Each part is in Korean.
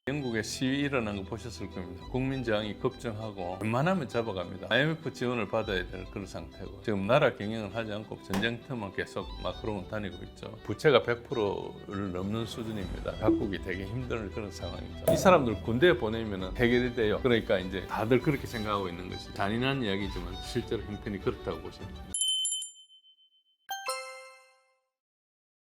영국에 시위 일어난 거 보셨을 겁니다. 국민 저항이 급증하고 웬만하면 잡아갑니다. IMF 지원을 받아야 될 그런 상태고 지금 나라 경영을 하지 않고 전쟁터만 계속 마크롱은 다니고 있죠. 부채가 100%를 넘는 수준입니다. 각국이 되게 힘든 그런 상황이죠. 이 사람들 군대에 보내면 해결이 돼요. 그러니까 이제 다들 그렇게 생각하고 있는 것이 잔인한 이야기지만 실제로 형편이 그렇다고 보시면 됩니다.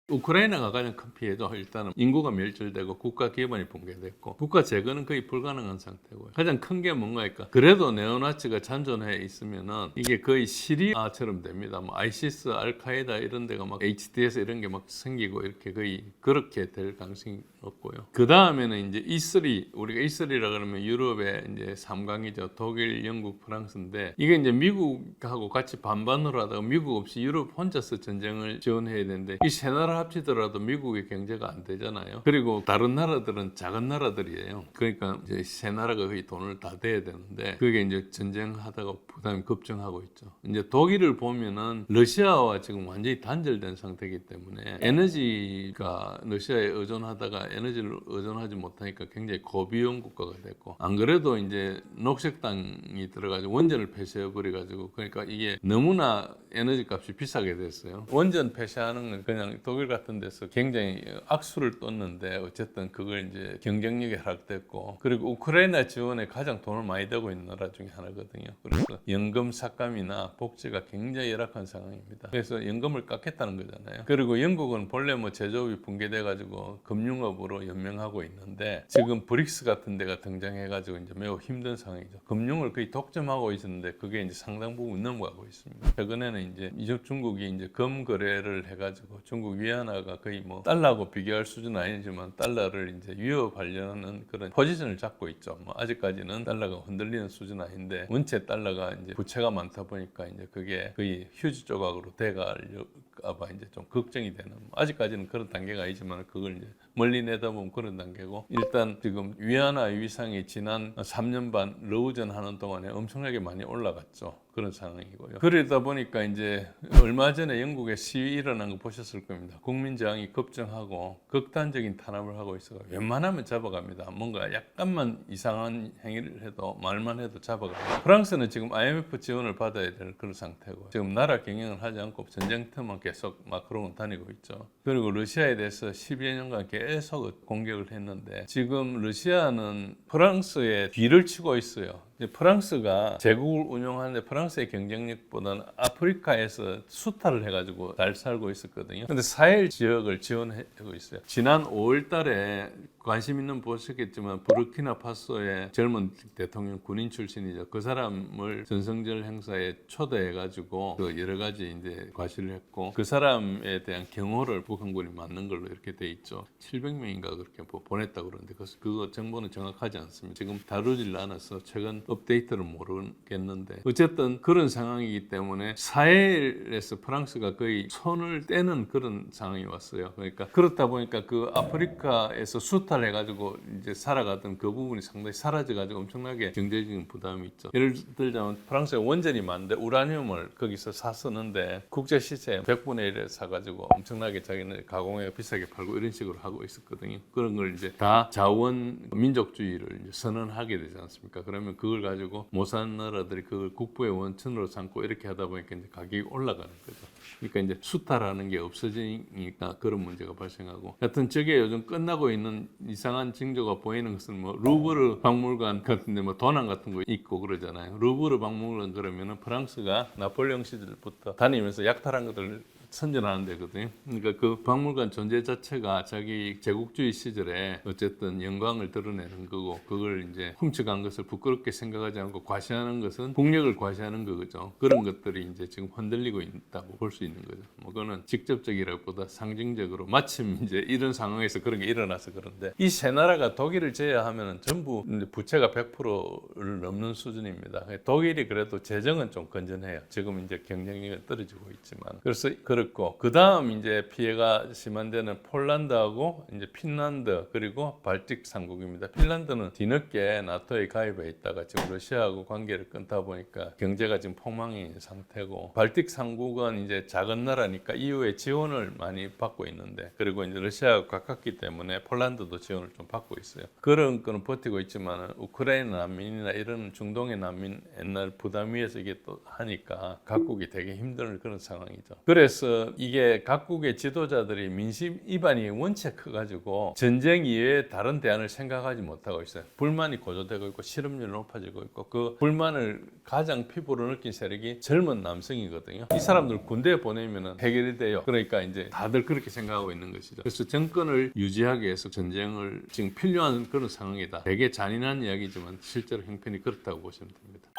우크라이나가 가장 큰 피해죠. 일단은 인구가 멸절되고 국가 기반이 붕괴됐고 국가 재건은 거의 불가능한 상태고요. 가장 큰 게 뭔가일까? 그래도 네오나치가 잔존해 있으면은 이게 거의 시리아처럼 됩니다. 뭐 아이시스, 알카에다 이런 데가 막 HTS 이런 게 막 생기고 이렇게 거의 그렇게 될 가능성이 높고요. 그 다음에는 이제 E3, 우리가 E3라 그러면 유럽의 이제 3강이죠. 독일, 영국, 프랑스인데 이게 이제 미국하고 같이 반반으로 하다가 미국 없이 유럽 혼자서 전쟁을 지원해야 되는데 이 세 나라 합치더라도 미국의 경제가 안 되잖아요. 그리고 다른 나라들은 작은 나라들이에요. 그러니까 이제 세 나라가 거의 돈을 다 대야 되는데 그게 이제 전쟁하다가 부담이 급증하고 있죠. 이제 독일을 보면은 러시아와 지금 완전히 단절된 상태이기 때문에 에너지가 러시아에 의존하다가 에너지를 의존하지 못하니까 굉장히 고비용 국가가 됐고 안 그래도 이제 녹색당이 들어가지고 원전을 폐쇄해 버려가지고 그러니까 이게 너무나 에너지 값이 비싸게 됐어요. 원전 폐쇄하는 건 그냥 독일 같은 데서 굉장히 악수를 떴는데 어쨌든 그걸 이제 경쟁력이 하락됐고 그리고 우크라이나 지원에 가장 돈을 많이 대고 있는 나라 중에 하나거든요. 그래서 연금 삭감이나 복지가 굉장히 열악한 상황입니다. 그래서 연금을 깎겠다는 거잖아요. 그리고 영국은 본래 뭐 제조업이 붕괴돼 가지고 금융업으로 연명하고 있는데 지금 브릭스 같은 데가 등장해 가지고 이제 매우 힘든 상황이죠. 금융을 거의 독점하고 있었는데 그게 이제 상당 부분 넘어가고 있습니다. 최근에는 이제 중국이 이제 금 거래를 해 가지고 중국 위안화가 거의 뭐 달러하고 비교할 수준은 아니지만 달러를 이제 위협하려는 그런 포지션을 잡고 있죠. 뭐 아직까지는 달러가 흔들리는 수준은 아닌데 원체 달러가 이제 부채가 많다 보니까 이제 그게 거의 휴지 조각으로 돼갈까봐 이제 좀 걱정이 되는. 아직까지는 그런 단계가 아니지만 그걸 이제 멀리 내다보면 그런 단계고 일단 지금 위안화 위상이 지난 3년 반 러우전 하는 동안에 엄청나게 많이 올라갔죠. 그런 상황이고요. 그러다 보니까 이제 얼마 전에 영국에 시위 일어난 거 보셨을 겁니다. 국민 저항이 급증하고 극단적인 탄압을 하고 있어요. 웬만하면 잡아갑니다. 뭔가 약간만 이상한 행위를 해도 말만 해도 잡아가요. 프랑스는 지금 IMF 지원을 받아야 될 그런 상태고 지금 나라 경영을 하지 않고 전쟁터만 계속 마크롱은 다니고 있죠. 그리고 러시아에 대해서 12여 년간 계속 공격을 했는데 지금 러시아는 프랑스에 뒤를 치고 있어요. 프랑스가 제국을 운영하는데 프랑스의 경쟁력보다는 아프리카에서 수탈을 해가지고 잘 살고 있었거든요. 근데 사헬 지역을 지원하고 있어요. 지난 5월 달에 관심 있는 보셨겠지만 부르키나파소의 젊은 대통령 군인 출신이죠. 그 사람을 전성절 행사에 초대해가지고 그 여러 가지 이제 과시를 했고 그 사람에 대한 경호를 북한군이 맡는 걸로 이렇게 돼 있죠. 700명인가 그렇게 보냈다고 그러는데 그거 정보는 정확하지 않습니다. 지금 다루질 않아서 최근 업데이트를 모르겠는데 어쨌든 그런 상황이기 때문에 사헬에서 프랑스가 거의 손을 떼는 그런 상황이 왔어요. 그러니까 그렇다 보니까 그 아프리카에서 수탈해가지고 이제 살아가던 그 부분이 상당히 사라져가지고 엄청나게 경제적인 부담이 있죠. 예를 들자면 프랑스에 원전이 많은데 우라늄을 거기서 사 쓰는데 국제 시세 100분의 1에 사가지고 엄청나게 자기는 가공해 비싸게 팔고 이런 식으로 하고 있었거든요. 그런 걸 이제 다 자원 민족주의를 이제 선언하게 되지 않습니까? 그러면 그걸 가지고 못 사는 나라들이 그걸 국부의 원천으로 삼고 이렇게 하다 보니까 이제 가격이 올라가는 거죠. 그러니까 이제 수탈하는 게 없어지니까 그런 문제가 발생하고 하여튼 저게 요즘 끝나고 있는 이상한 징조가 보이는 것은 뭐 루브르 박물관 같은데 뭐 도난 같은 거 있고 그러잖아요. 루브르 박물관 그러면은 프랑스가 나폴레옹 시절부터 다니면서 약탈한 것들 선전하는 데거든요. 그러니까 그 박물관 존재 자체가 자기 제국주의 시절에 어쨌든 영광을 드러내는 거고 그걸 이제 훔쳐간 것을 부끄럽게 생각하지 않고 과시하는 것은 국력을 과시하는 거죠. 그런 것들이 이제 지금 흔들리고 있다고 볼 수 있는 거죠. 뭐 그거는 직접적이라기보다 상징적으로 마침 이제 이런 상황에서 그런 게 일어나서 그런데 이 세 나라가 독일을 제외하면은 전부 이제 부채가 100%를 넘는 수준입니다. 독일이 그래도 재정은 좀 건전해요. 지금 이제 경쟁력이 떨어지고 있지만 그래서 그렇고 그렇고 그 다음 이제 피해가 심한 데는 폴란드하고 이제 핀란드 그리고 발틱 3국입니다. 핀란드는 뒤늦게 나토에 가입해 있다가 지금 러시아하고 관계를 끊다 보니까 경제가 지금 폭망인 상태고 발틱 3국은 이제 작은 나라니까 EU의 지원을 많이 받고 있는데 그리고 이제 러시아가 가깝기 때문에 폴란드도 지원을 좀 받고 있어요. 그런 거는 버티고 있지만 우크라이나 난민이나 이런 중동의 난민 옛날 부담 위에서 이게 또 하니까 각국이 되게 힘든 그런 상황이죠. 그래서 이게 각국의 지도자들이 민심 이반이 원체 커가지고 전쟁 이외에 다른 대안을 생각하지 못하고 있어요. 불만이 고조되고 있고 실업률이 높아지고 있고 그 불만을 가장 피부로 느낀 세력이 젊은 남성이거든요. 이 사람들 군대에 보내면 해결이 돼요. 그러니까 이제 다들 그렇게 생각하고 있는 것이죠. 그래서 정권을 유지하기 위해서 전쟁을 지금 필요한 그런 상황이다. 되게 잔인한 이야기지만 실제로 형편이 그렇다고 보시면 됩니다.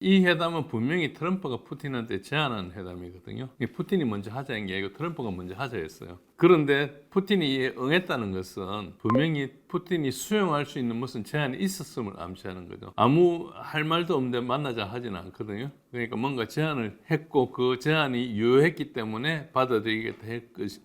이 회담은 분명히 트럼프가 푸틴한테 제안한 회담이거든요. 푸틴이 먼저 하자는 게 아니고 트럼프가 먼저 하자 했어요. 그런데 푸틴이 응했다는 것은 분명히 푸틴이 수용할 수 있는 무슨 제안이 있었음을 암시하는 거죠. 아무 할 말도 없는데 만나자 하지는 않거든요. 그러니까 뭔가 제안을 했고 그 제안이 유효했기 때문에 받아들이겠다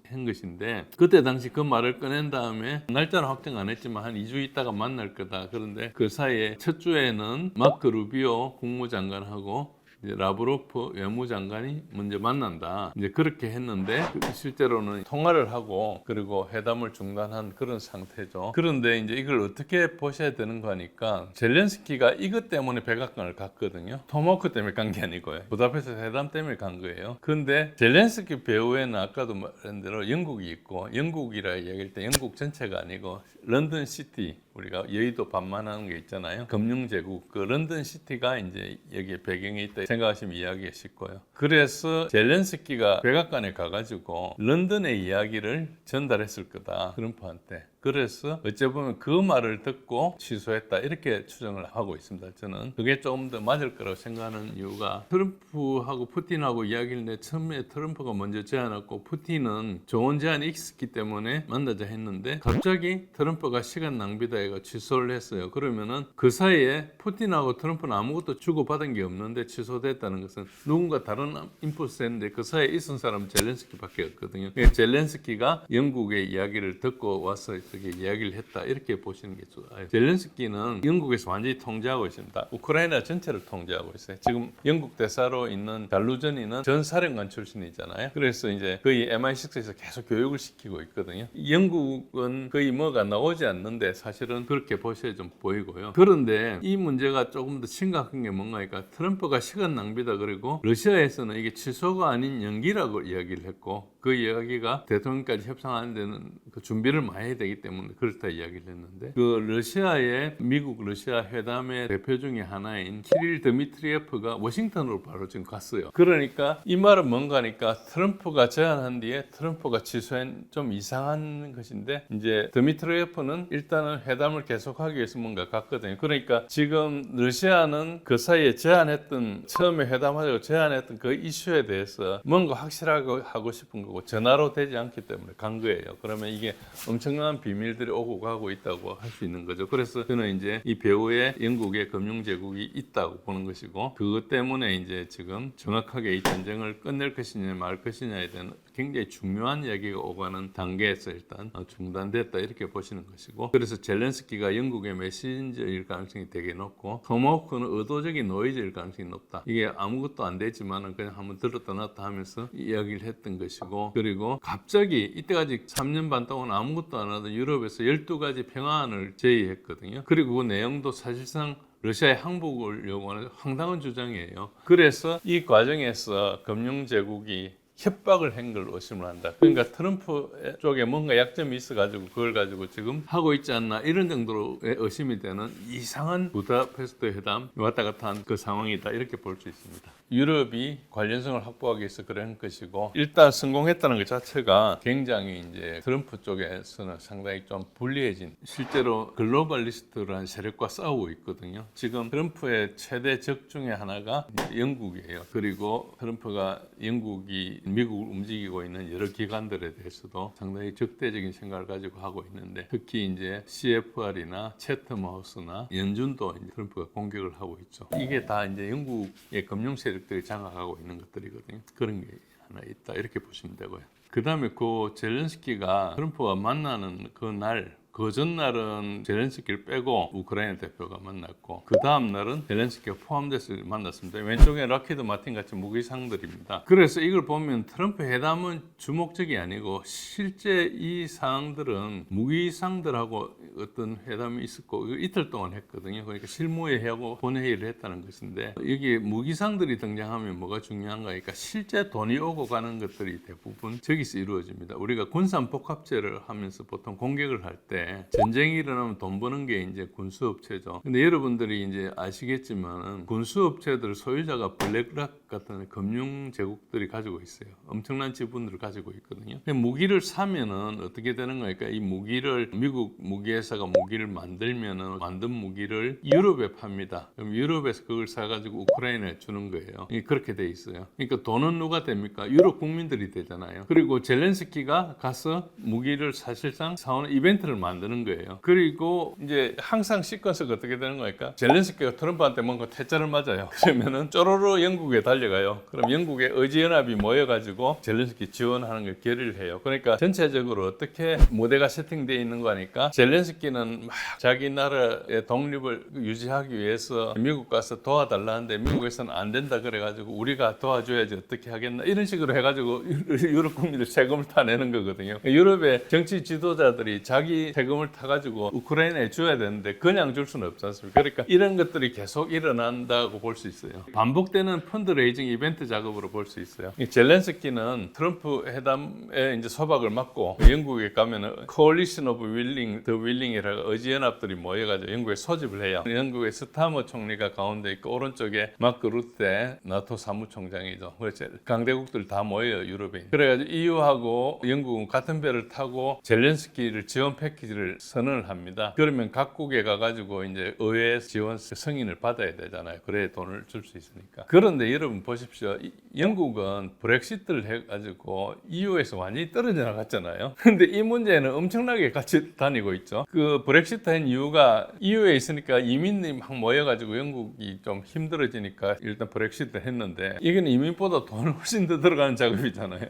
한 것인데 그때 당시 그 말을 꺼낸 다음에 날짜는 확정 안 했지만 한 2주 있다가 만날 거다. 그런데 그 사이에 첫 주에는 마크 루비오 국무장관하고 이제 라브로프 외무장관이 먼저 만난다. 이제 그렇게 했는데 실제로는 통화를 하고 그리고 회담을 중단한 그런 상태죠. 그런데 이제 이걸 어떻게 보셔야 되는 거니까 젤렌스키가 이것 때문에 백악관을 갔거든요. 토마호크 때문에 간 게 아니고요. 부다페스트 회담 때문에 간 거예요. 그런데 젤렌스키 배후에는 아까도 말한 대로 영국이 있고 영국이라 얘기할 때 영국 전체가 아니고 런던 시티 우리가 여의도 반만하는 게 있잖아요. 금융제국 그 런던 시티가 이제 여기에 배경에 있다 생각하시면 이해하기가 쉽고요. 그래서 젤렌스키가 백악관에 가가지고 런던의 이야기를 전달했을 거다 트럼프한테. 그래서 어찌 보면 그 말을 듣고 취소했다 이렇게 추정을 하고 있습니다. 저는 그게 조금 더 맞을 거라고 생각하는 이유가 트럼프하고 푸틴하고 이야기를 내 처음에 트럼프가 먼저 제안했고 푸틴은 좋은 제안이 있었기 때문에 만나자 했는데 갑자기 트럼프가 시간 낭비다 해가 취소를 했어요. 그러면은 그 사이에 푸틴하고 트럼프는 아무것도 주고받은 게 없는데 취소됐다는 것은 누군가 다른 인풋을 했는데 그 사이에 있은 사람은 젤렌스키밖에 없거든요. 젤렌스키가 영국의 이야기를 듣고 와서 이야기를 했다 이렇게 보시는 게 좋아요. 젤렌스키는 영국에서 완전히 통제하고 있습니다. 우크라이나 전체를 통제하고 있어요. 지금 영국 대사로 있는 잘루저니는 전 사령관 출신이잖아요. 그래서 이제 거의 MI6에서 계속 교육을 시키고 있거든요. 영국은 거의 뭐가 나오지 않는데 사실은 그렇게 보셔야 좀 보이고요. 그런데 이 문제가 조금 더 심각한 게 뭔가니까 트럼프가 시간 낭비다 그리고 러시아에서는 이게 취소가 아닌 연기라고 이야기를 했고 그 이야기가 대통령까지 협상하는 데는 그 준비를 많이 해야 되기 때문에 그렇다 이야기를 했는데 그 러시아의 미국 러시아 회담의 대표 중에 하나인 키릴 드미트리예프가 워싱턴으로 바로 지금 갔어요. 그러니까 이 말은 뭔가니까 트럼프가 제안한 뒤에 트럼프가 취소한 좀 이상한 것인데 이제 드미트리예프는 일단은 회담을 계속하기 위해서 뭔가 갔거든요. 그러니까 지금 러시아는 그 사이에 제안했던 처음에 회담하자고 제안했던 그 이슈에 대해서 뭔가 확실하게 하고 싶은 거고 전화로 되지 않기 때문에 간 거예요. 그러면 이게 엄청난 비밀들이 오고 가고 있다고 할 수 있는 거죠. 그래서 저는 이제 이 배후에 영국의 금융제국이 있다고 보는 것이고 그것 때문에 이제 지금 정확하게 이 전쟁을 끝낼 것이냐 말 것이냐에 대한 굉장히 중요한 이야기가 오가는 단계에서 일단 중단됐다 이렇게 보시는 것이고 그래서 젤렌스키가 영국의 메신저일 가능성이 되게 높고 토마호크는 의도적인 노이즈일 가능성이 높다. 이게 아무것도 안 되지만 그냥 한번 들었다 놨다 하면서 이야기를 했던 것이고 그리고 갑자기 이때까지 3년 반 동안 아무것도 안 하던 유럽에서 12가지 평화안을 제의했거든요. 그리고 그 내용도 사실상 러시아의 항복을 요구하는 황당한 주장이에요. 그래서 이 과정에서 금융제국이 협박을 한 걸 의심을 한다. 그러니까 트럼프 쪽에 뭔가 약점이 있어가지고 그걸 가지고 지금 하고 있지 않나 이런 정도로의 의심이 되는 이상한 부다페스트 회담 왔다 갔다 한 그 상황이다 이렇게 볼 수 있습니다. 유럽이 관련성을 확보하기 위해서 그런 것이고 일단 성공했다는 것 자체가 굉장히 이제 트럼프 쪽에서는 상당히 좀 불리해진 실제로 글로벌리스트라는 세력과 싸우고 있거든요. 지금 트럼프의 최대 적 중에 하나가 영국이에요. 그리고 트럼프가 영국이 미국을 움직이고 있는 여러 기관들에 대해서도 상당히 적대적인 생각을 가지고 하고 있는데 특히 이제 CFR이나 채텀하우스나 연준도 이제 트럼프가 공격을 하고 있죠. 이게 다 이제 영국의 금융 세력 세력들이 장악하고 있는 것들이거든요. 그런 게 하나 있다 이렇게 보시면 되고요. 그 다음에 그 젤렌스키가 트럼프와 만나는 그 전날은 젤렌스키를 빼고 우크라이나 대표가 만났고 그 다음 날은 젤렌스키가 포함돼서 만났습니다. 왼쪽에 락히드 마틴 같은 무기상들입니다. 그래서 이걸 보면 트럼프 회담은 주목적이 아니고 실제 이 사항들은 무기상들하고 어떤 회담이 있었고 이틀 동안 했거든요. 그러니까 실무회의하고 본회의를 했다는 것인데 여기 무기상들이 등장하면 뭐가 중요한가 하니까 실제 돈이 오고 가는 것들이 대부분 저기서 이루어집니다. 우리가 군산복합제를 하면서 보통 공격을 할 때 전쟁이 일어나면 돈 버는 게 이제 군수업체죠. 근데 여러분들이 이제 아시겠지만은 군수업체들 소유자가 블랙락 같은 금융 제국들이 가지고 있어요. 엄청난 지분들을 가지고 있거든요. 무기를 사면은 어떻게 되는 거니까 이 무기를 미국 무기회사가 무기를 만들면은 만든 무기를 유럽에 팝니다. 그럼 유럽에서 그걸 사가지고 우크라이나에 주는 거예요. 그렇게 돼 있어요. 그러니까 돈은 누가 됩니까? 유럽 국민들이 되잖아요. 그리고 젤렌스키가 가서 무기를 사실상 사오는 이벤트를 만드는 거예요. 그리고 이제 항상 시퀀스가 어떻게 되는 거니까 젤렌스키가 트럼프한테 뭔가 퇴짜를 맞아요. 그러면은 쪼로로 영국에 달려가요. 그럼 영국의 의지연합이 모여가지고 젤렌스키 지원하는 걸 결의를 해요. 그러니까 전체적으로 어떻게 무대가 세팅되어 있는 거니까 젤렌스키는 막 자기 나라의 독립을 유지하기 위해서 미국 가서 도와달라는데 미국에서는 안 된다 그래가지고 우리가 도와줘야지 어떻게 하겠나 이런 식으로 해가지고 유럽 국민들 세금을 타내는 거거든요. 유럽의 정치 지도자들이 자기 세금을 타가지고 우크라이나에 줘야 되는데 그냥 줄 수는 없지 않습니까? 그러니까 이런 것들이 계속 일어난다고 볼 수 있어요. 반복되는 펀드레이징 이벤트 작업으로 볼 수 있어요. 젤렌스키는 트럼프 회담에 이제 소박을 맞고 영국에 가면은 Coalition of Willing, the Willing이라고 의지연합들이 모여가지고 영국에 소집을 해요. 영국의 스타머 총리가 가운데 있고 오른쪽에 마크 루테 나토 사무총장이죠. 그래서 강대국들 다 모여요, 유럽에. 그래가지고 EU하고 영국은 같은 배를 타고 젤렌스키를 지원 패키지를 선언을 합니다. 그러면 각국에 가가지고 이제 의회 지원 승인을 받아야 되잖아요. 그래야 돈을 줄 수 있으니까. 그런데 여러분 보십시오. 영국은 브렉시트를 해가지고 EU에서 완전히 떨어져 나갔잖아요. 근데 이 문제는 엄청나게 같이 다니고 있죠. 그 브렉시트 한 이유가 EU에 있으니까 이민이 막 모여가지고 영국이 좀 힘들어지니까 일단 브렉시트 했는데 이건 이민보다 돈을 훨씬 더 들어가는 작업이잖아요.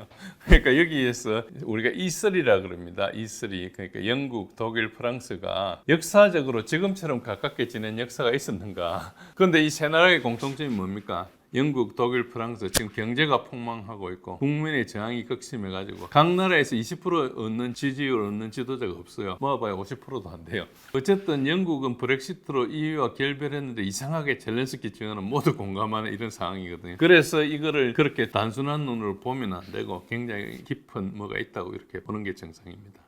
그러니까 여기에서 우리가 E3라 그럽니다. E3 그러니까 영국, 독일, 프랑스가 역사적으로 지금처럼 가깝게 지낸 역사가 있었는가? 그런데 이 세 나라의 공통점이 뭡니까? 영국, 독일, 프랑스 지금 경제가 폭망하고 있고 국민의 저항이 극심해가지고 각 나라에서 20% 얻는 지지율을 얻는 지도자가 없어요. 모아봐야 50%도 안 돼요. 어쨌든 영국은 브렉시트로 EU와 결별했는데 이상하게 젤렌스키 지원은 모두 공감하는 이런 상황이거든요. 그래서 이거를 그렇게 단순한 눈으로 보면 안 되고 굉장히 깊은 뭐가 있다고 이렇게 보는 게 정상입니다.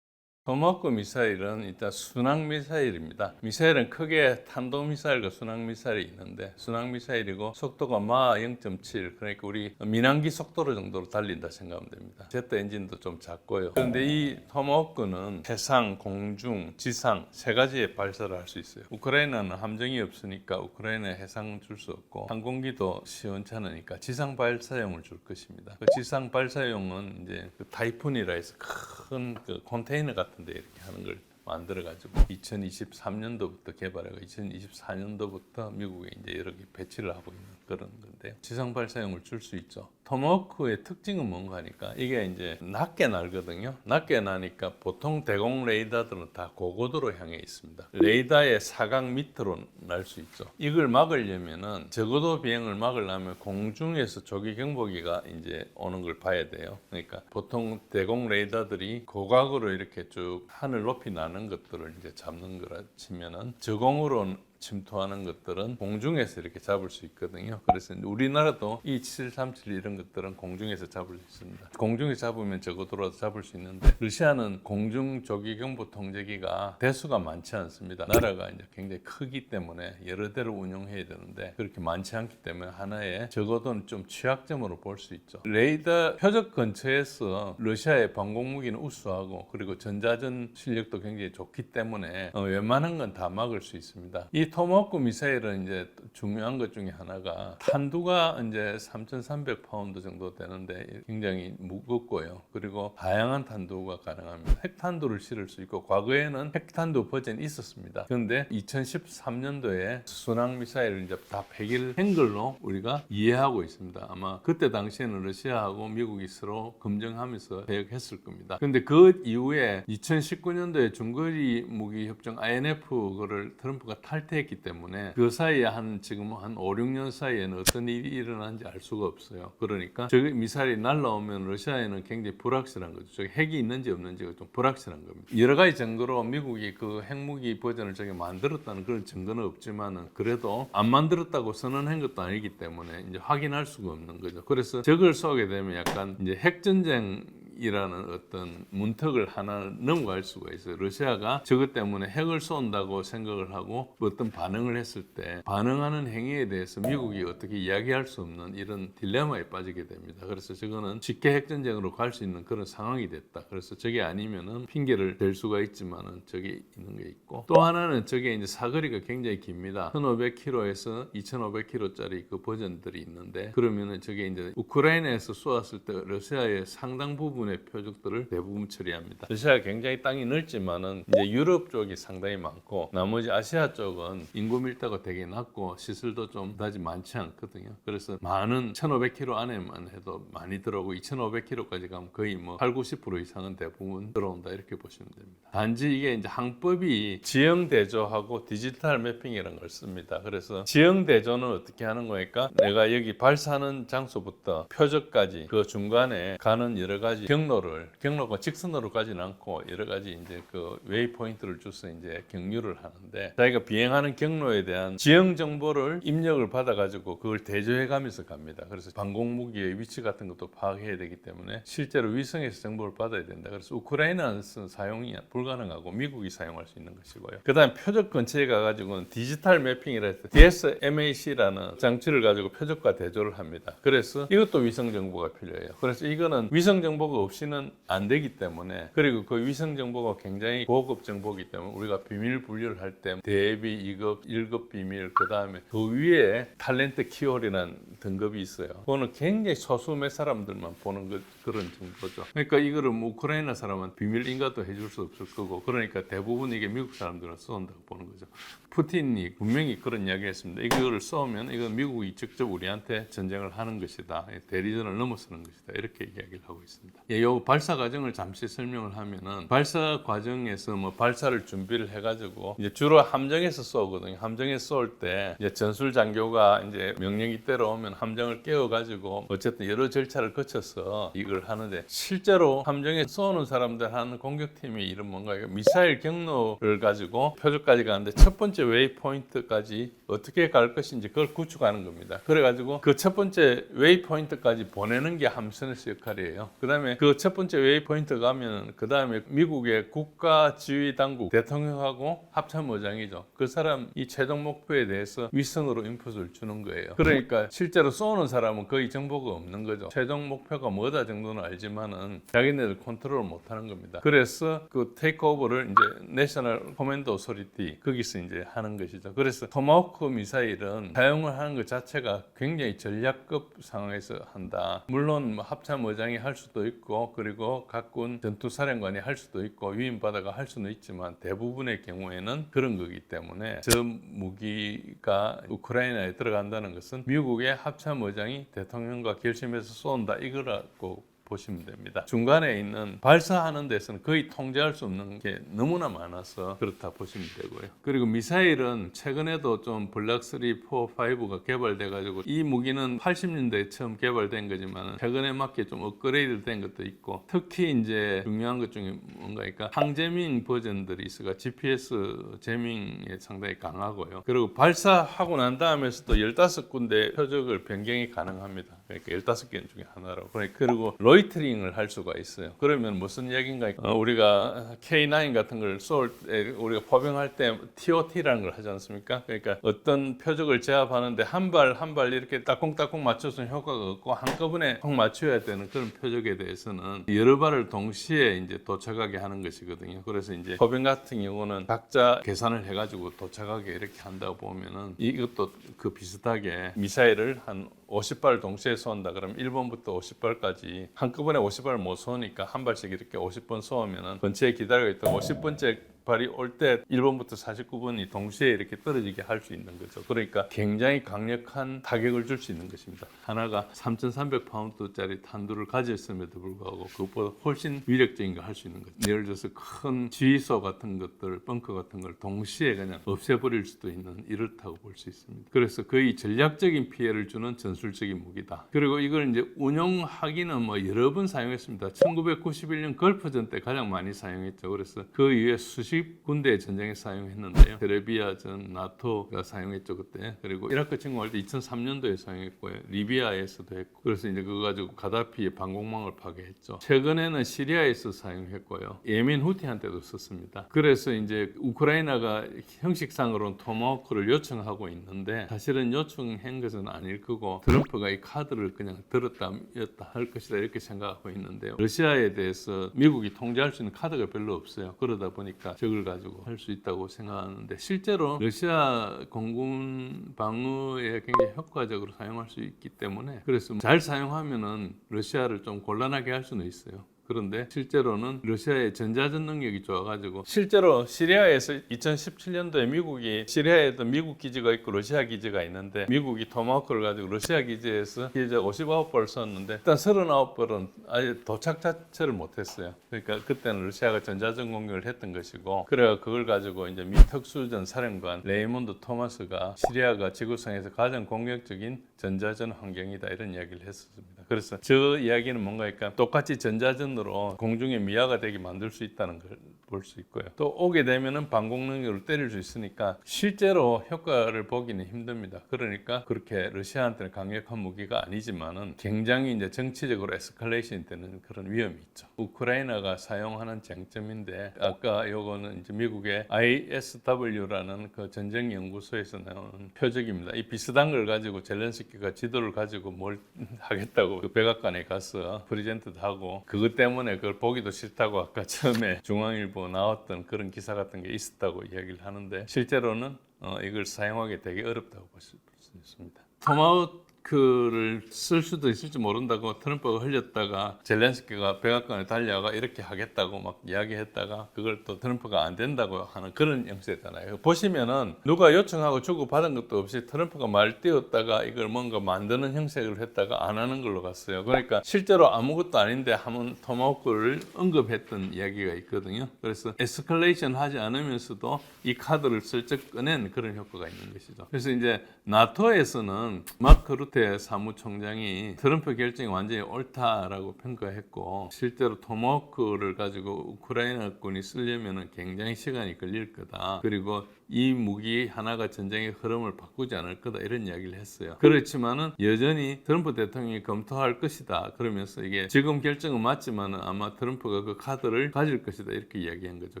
토마호크 미사일은 일단 순항미사일입니다. 미사일은 크게 탄도미사일과 순항미사일이 있는데 순항미사일이고 속도가 마 0.7 그러니까 우리 민항기 속도로 정도로 달린다 생각하면 됩니다. 제트 엔진도 좀 작고요. 그런데 이 토마호크는 해상, 공중, 지상 세 가지의 발사를 할 수 있어요. 우크라이나는 함정이 없으니까 우크라이나에 해상 줄 수 없고 항공기도 시원찮으니까 지상 발사용을 줄 것입니다. 그 지상 발사용은 이제 그 타이푼이라 해서 큰 그 컨테이너 같은데 이렇게 하는 걸 만들어가지고 2023년도부터 개발하고 2024년도부터 미국에 이제 여러 개 배치를 하고 있는 그런 건데요. 지상 발사용을 줄 수 있죠. 토마호크의 특징은 뭔가 하니까 이게 이제 낮게 날거든요. 낮게 나니까 보통 대공 레이더들은 다 고고도로 향해 있습니다. 레이더의 사각 밑으로 날 수 있죠. 이걸 막으려면은 저고도 비행을 막으려면 공중에서 조기 경보기가 이제 오는 걸 봐야 돼요. 그러니까 보통 대공 레이더들이 고각으로 이렇게 쭉 하늘 높이 나는 것들을 이제 잡는 거라 치면은 저공으로 침투하는 것들은 공중에서 이렇게 잡을 수 있거든요. 그래서 우리나라도 이 7737 이런 것들은 공중에서 잡을 수 있습니다. 공중에서 잡으면 저고도라도 잡을 수 있는데 러시아는 공중 조기 경보 통제기가 대수가 많지 않습니다. 나라가 이제 굉장히 크기 때문에 여러 대를 운영해야 되는데 그렇게 많지 않기 때문에 하나의 적어도는 좀 취약점으로 볼 수 있죠. 레이더 표적 근처에서 러시아의 방공무기는 우수하고 그리고 전자전 실력도 굉장히 좋기 때문에 웬만한 건 다 막을 수 있습니다. 이 토마호크 미사일은 이제 중요한 것 중에 하나가 탄두가 이제 3,300파운드 정도 되는데 굉장히 무겁고요. 그리고 다양한 탄두가 가능합니다. 핵탄두를 실을 수 있고 과거에는 핵탄두 버전이 있었습니다. 그런데 2013년도에 순항 미사일을 이제 다 100일 걸로 우리가 이해하고 있습니다. 아마 그때 당시에는 러시아하고 미국이 서로 검증하면서 배역했을 겁니다. 그런데 그 이후에 2019년도에 중거리 무기 협정 INF 그를 트럼프가 탈퇴했기 때문에 그 사이에 지금 한 5, 6년 사이에는 어떤 일이 일어난지 알 수가 없어요. 그러니까 저기 미사일이 날라오면 러시아에는 굉장히 불확실한 거죠. 저기 핵이 있는지 없는지가 좀 불확실한 겁니다. 여러 가지 증거로 미국이 그 핵무기 버전을 저기 만들었다는 그런 증거는 없지만은 그래도 안 만들었다고 선언한 것도 아니기 때문에 이제 확인할 수가 없는 거죠. 그래서 저걸 쏘게 되면 약간 이제 핵전쟁 이라는 어떤 문턱을 하나 넘어갈 수가 있어요. 러시아가 저것 때문에 핵을 쏜다고 생각을 하고 어떤 반응을 했을 때 반응하는 행위에 대해서 미국이 어떻게 이야기할 수 없는 이런 딜레마에 빠지게 됩니다. 그래서 저거는 쉽게 핵전쟁으로 갈 수 있는 그런 상황이 됐다. 그래서 저게 아니면은 핑계를 댈 수가 있지만은 저게 있는 게 있고 또 하나는 저게 이제 사거리가 굉장히 깁니다. 1,500km에서 2,500km짜리 그 버전들이 있는데 그러면은 저게 이제 우크라이나에서 쏘았을 때 러시아의 상당 부분의 표적들을 대부분 처리합니다. 러시아가 굉장히 땅이 넓지만은 이제 유럽 쪽이 상당히 많고 나머지 아시아 쪽은 인구 밀도가 되게 낮고 시설도 좀 그다지 많지 않거든요. 그래서 많은 1,500km 안에만 해도 많이 들어오고 2,500km까지 가면 거의 뭐 8, 90% 이상은 대부분 들어온다 이렇게 보시면 됩니다. 단지 이게 이제 항법이 지형 대조하고 디지털 매핑이라는 걸 씁니다. 그래서 지형 대조는 어떻게 하는 거니까 내가 여기 발사하는 장소부터 표적까지 그 중간에 가는 여러 가지 경로가 직선으로 가지는 않고 여러 가지 이제 그 웨이 포인트를 줘서 이제 경유를 하는데 자기가 비행하는 경로에 대한 지형 정보를 입력을 받아가지고 그걸 대조해 가면서 갑니다. 그래서 방공 무기의 위치 같은 것도 파악해야 되기 때문에 실제로 위성에서 정보를 받아야 된다. 그래서 우크라이나는 사용이 불가능하고 미국이 사용할 수 있는 것이고요. 그다음 표적 근처에 가가지고는 디지털 매핑이라 해서 DSMAC라는 장치를 가지고 표적과 대조를 합니다. 그래서 이것도 위성 정보가 필요해요. 그래서 이거는 위성 정보가 없이는 안 되기 때문에 그리고 그 위성 정보가 굉장히 고급 정보이기 때문에 우리가 비밀 분류를 할 때 대비 2급, 1급 비밀 그 다음에 그 위에 탤런트 키홀이라는 등급이 있어요. 그거는 굉장히 소수 몇 사람들만 보는 그런 정보죠. 그러니까 이거를 뭐 우크라이나 사람은 비밀 인가도 해줄 수 없을 거고 그러니까 대부분 이게 미국 사람들은 쏜다고 보는 거죠. 푸틴이 분명히 그런 이야기 했습니다. 이거를 쏘면 이건 미국이 직접 우리한테 전쟁을 하는 것이다. 대리전을 넘어서는 것이다. 이렇게 이야기를 하고 있습니다. 이 발사 과정을 잠시 설명을 하면은 발사 과정에서 뭐 발사를 준비를 해가지고 이제 주로 함정에서 쏘거든요. 함정에서 쏠 때 이제 전술 장교가 이제 명령이 때려오면 함정을 깨워가지고 어쨌든 여러 절차를 거쳐서 이걸 하는데 실제로 함정에 쏘는 사람들 하는 공격팀의 이름 뭔가 미사일 경로를 가지고 표적까지 가는데 첫 번째 웨이 포인트까지 어떻게 갈 것인지 그걸 구축하는 겁니다. 그래가지고 그 첫 번째 웨이 포인트까지 보내는 게 함선에서 역할이에요. 그 다음에 그 첫 번째 웨이 포인트 가면 그 다음에 미국의 국가 지휘 당국 대통령하고 합참의장이죠. 그 사람이 최종 목표에 대해서 위성으로 인풋을 주는 거예요. 그러니까 실제로 쏘는 사람은 거의 정보가 없는 거죠. 최종 목표가 뭐다 정도는 알지만은 자기네들 컨트롤을 못 하는 겁니다. 그래서 그 테이크오버를 이제 내셔널 커맨드 오소리티 거기서 이제 하는 것이죠. 그래서 토마호크 미사일은 사용을 하는 것 자체가 굉장히 전략급 상황에서 한다. 물론 뭐 합참의장이 할 수도 있고 그리고 각군 전투사령관이 할 수도 있고 위임받아가 할 수는 있지만 대부분의 경우에는 그런 거기 때문에 저 무기가 우크라이나에 들어간다는 것은 미국의 합참의장이 대통령과 결심해서 쏜다 이거라고 보시면 됩니다. 중간에 있는 발사하는 데서는 거의 통제할 수 없는 게 너무나 많아서 그렇다 보시면 되고요. 그리고 미사일은 최근에도 좀 블락 3, 4, 5가 개발돼 가지고 이 무기는 80년대에 처음 개발된 거지만 최근에 맞게 좀 업그레이드 된 것도 있고 특히 이제 중요한 것 중에 뭔가니까 항제밍 버전들이 있어가 GPS 제밍에 상당히 강하고요. 그리고 발사하고 난 다음에서도 15군데 표적을 변경이 가능합니다. 그러니까 15개 중에 하나라고. 그리고 로이터링을 할 수가 있어요. 그러면 무슨 얘기인가? 우리가 K9 같은 걸 쏠 때 우리가 포병할 때 TOT라는 걸 하지 않습니까? 그러니까 어떤 표적을 제압하는데 한 발 한 발 이렇게 따콩따콩 맞춰서는 효과가 없고 한꺼번에 꼭 맞춰야 되는 그런 표적에 대해서는 여러 발을 동시에 이제 도착하게 하는 것이거든요. 그래서 이제 포병 같은 경우는 각자 계산을 해가지고 도착하게 이렇게 한다고 보면은 이것도 그 비슷하게 미사일을 한 50발 동시에 쏜다 그러면 1번부터 50발까지 한꺼번에 50발을 못 쏘니까 한 발씩 이렇게 50번 쏘면은 근처에 기다리고 있다 50번째 발이 올 때 1번부터 49번이 동시에 이렇게 떨어지게 할 수 있는 거죠. 그러니까 굉장히 강력한 타격을 줄 수 있는 것입니다. 하나가 3,300파운드짜리 탄두를 가졌음에도 불구하고 그것보다 훨씬 위력적인 걸 할 수 있는 거죠. 예를 들어서 큰 지휘소 같은 것들, 벙커 같은 걸 동시에 그냥 없애버릴 수도 있는 이렇다고 볼 수 있습니다. 그래서 거의 전략적인 피해를 주는 전술적인 무기다. 그리고 이걸 이제 운용하기는 뭐 여러 번 사용했습니다. 1991년 걸프전 때 가장 많이 사용했죠. 그래서 그 이후에 수십 군대 전쟁에 사용했는데요. 세르비아전, 나토가 사용했죠 그때. 그리고 이라크 침공할 때 2003년도에 사용했고요. 리비아에서도 했고. 그래서 이제 그거 가지고 가다피의 방공망을 파괴했죠. 최근에는 시리아에서 사용했고요. 예멘 후티한테도 썼습니다. 그래서 이제 우크라이나가 형식상으로는 토마호크를 요청하고 있는데 사실은 요청한 것은 아닐 거고 트럼프가 이 카드를 그냥 들었다 였다 할 것이다 이렇게 생각하고 있는데요. 러시아에 대해서 미국이 통제할 수 있는 카드가 별로 없어요. 그러다 보니까 적을 가지고 할 수 있다고 생각하는데 실제로 러시아 공군 방어에 굉장히 효과적으로 사용할 수 있기 때문에 그래서 잘 사용하면은 러시아를 좀 곤란하게 할 수는 있어요. 그런데 실제로는 러시아의 전자전 능력이 좋아가지고 실제로 시리아에서 2017년도에 미국이 시리아에도 미국 기지가 있고 러시아 기지가 있는데 미국이 토마호크를 가지고 러시아 기지에서 기자 59발을 쐈는데 일단 39발은 아예 도착 자체를 못했어요. 그러니까 그때는 러시아가 전자전 공격을 했던 것이고 그래가 그걸 가지고 이제 미 특수전 사령관 레이몬드 토마스가 시리아가 지구상에서 가장 공격적인 전자전 환경이다 이런 이야기를 했었습니다. 그래서 저 이야기는 뭔가 그러니까 똑같이 전자전으로 공중에 미아가 되게 만들 수 있다는 걸 볼 수 있고요. 또 오게 되면은 방공 능력을 때릴 수 있으니까 실제로 효과를 보기는 힘듭니다. 그러니까 그렇게 러시아한테는 강력한 무기가 아니지만은 굉장히 이제 정치적으로 에스컬레이션이 되는 그런 위험이 있죠. 우크라이나가 사용하는 쟁점인데 아까 요거는 이제 미국의 ISW라는 그 전쟁 연구소에서 나오는 표적입니다. 이 비슷한 걸 가지고 젤렌스키가 지도를 가지고 뭘 하겠다고 그 백악관에 가서 프레젠트도 하고 그것 때문에 그걸 보기도 싫다고 아까 처음에 중앙일보 나왔던 그런 기사 같은 게 있었다고 이야기를 하는데 실제로는 이걸 사용하기 되게 어렵다고 볼 수 있습니다. 토마호크를 쓸 수도 있을지 모른다고 트럼프가 흘렸다가 젤렌스키가 백악관에 달려가 이렇게 하겠다고 막 이야기했다가 그걸 또 트럼프가 안 된다고 하는 그런 형세잖아요. 보시면은 누가 요청하고 주고받은 것도 없이 트럼프가 말 띄웠다가 이걸 뭔가 만드는 형식을 했다가 안 하는 걸로 갔어요. 그러니까 실제로 아무것도 아닌데 한번 토마호크를 언급했던 이야기가 있거든요. 그래서 에스컬레이션 하지 않으면서도 이 카드를 슬쩍 꺼낸 그런 효과가 있는 것이죠. 그래서 이제 나토에서는 마크 루테 사무총장이 트럼프 결정이 완전히 옳다라고 평가했고 실제로 토마호크를 가지고 우크라이나군이 쓰려면 굉장히 시간이 걸릴 거다. 그리고 이 무기 하나가 전쟁의 흐름을 바꾸지 않을 거다 이런 이야기를 했어요. 그렇지만은 여전히 트럼프 대통령이 검토할 것이다. 그러면서 이게 지금 결정은 맞지만은 아마 트럼프가 그 카드를 가질 것이다 이렇게 이야기한 거죠.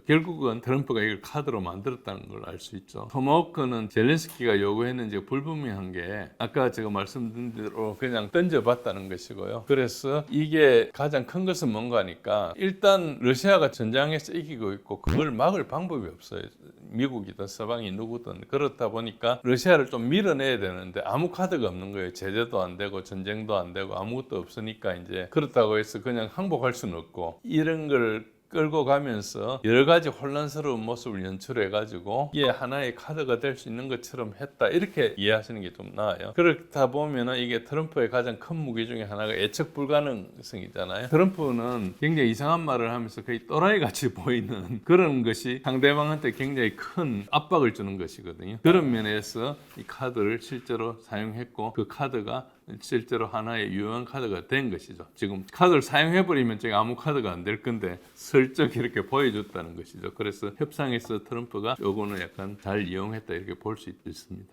결국은 트럼프가 이걸 카드로 만들었다는 걸 알 수 있죠. 토마호크는 젤렌스키가 요구했는지 불분명한 게 아까 제가 말씀드린 대로 그냥 던져봤다는 것이고요. 그래서 이게 가장 큰 것은 뭔가 하니까 일단 러시아가 전장에서 이기고 있고 그걸 막을 방법이 없어요. 미국이든 서방이 누구든 그렇다 보니까 러시아를 좀 밀어내야 되는데 아무 카드가 없는 거예요. 제재도 안 되고 전쟁도 안 되고 아무것도 없으니까 이제 그렇다고 해서 그냥 항복할 수는 없고 이런 걸 끌고 가면서 여러 가지 혼란스러운 모습을 연출해가지고 이게 하나의 카드가 될 수 있는 것처럼 했다 이렇게 이해하시는 게 좀 나아요. 그렇다 보면은 이게 트럼프의 가장 큰 무기 중에 하나가 예측 불가능성이잖아요. 트럼프는 굉장히 이상한 말을 하면서 거의 또라이 같이 보이는 그런 것이 상대방한테 굉장히 큰 압박을 주는 것이거든요. 그런 면에서 이 카드를 실제로 사용했고 그 카드가 실제로 하나의 유효한 카드가 된 것이죠. 지금 카드를 사용해버리면 제가 아무 카드가 안 될 건데 슬쩍 이렇게 보여줬다는 것이죠. 그래서 협상에서 트럼프가 요거는 약간 잘 이용했다 이렇게 볼 수 있습니다.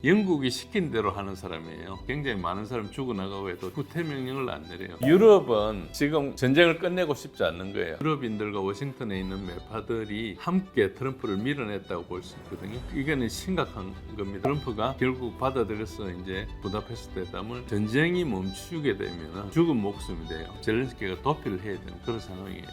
영국이 시킨 대로 하는 사람이에요. 굉장히 많은 사람 죽어나가고 해도 후퇴 명령을 안 내려요. 유럽은 지금 전쟁을 끝내고 싶지 않는 거예요. 유럽인들과 워싱턴에 있는 매파들이 함께 트럼프를 밀어냈다고 볼 수 있거든요. 이거는 심각한 겁니다. 트럼프가 결국 받아들여서 이제 부다페스트 회담을 전쟁이 멈추게 되면 죽은 목숨이 돼요. 젤렌스키가 도피를 해야 되는 그런 상황이에요.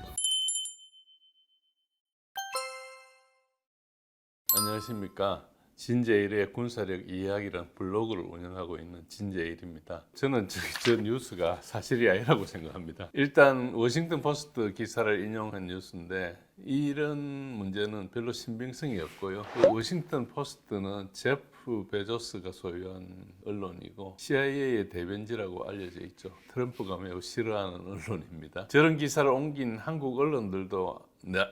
안녕하십니까. 진제일의 군사력 이야기라는 블로그를 운영하고 있는 진제일입니다. 저는 저 뉴스가 사실이 아니라고 생각합니다. 일단 워싱턴 포스트 기사를 인용한 뉴스인데 이런 문제는 별로 신빙성이 없고요. 워싱턴 포스트는 제프 베조스가 소유한 언론이고 CIA의 대변지라고 알려져 있죠. 트럼프가 매우 싫어하는 언론입니다. 저런 기사를 옮긴 한국 언론들도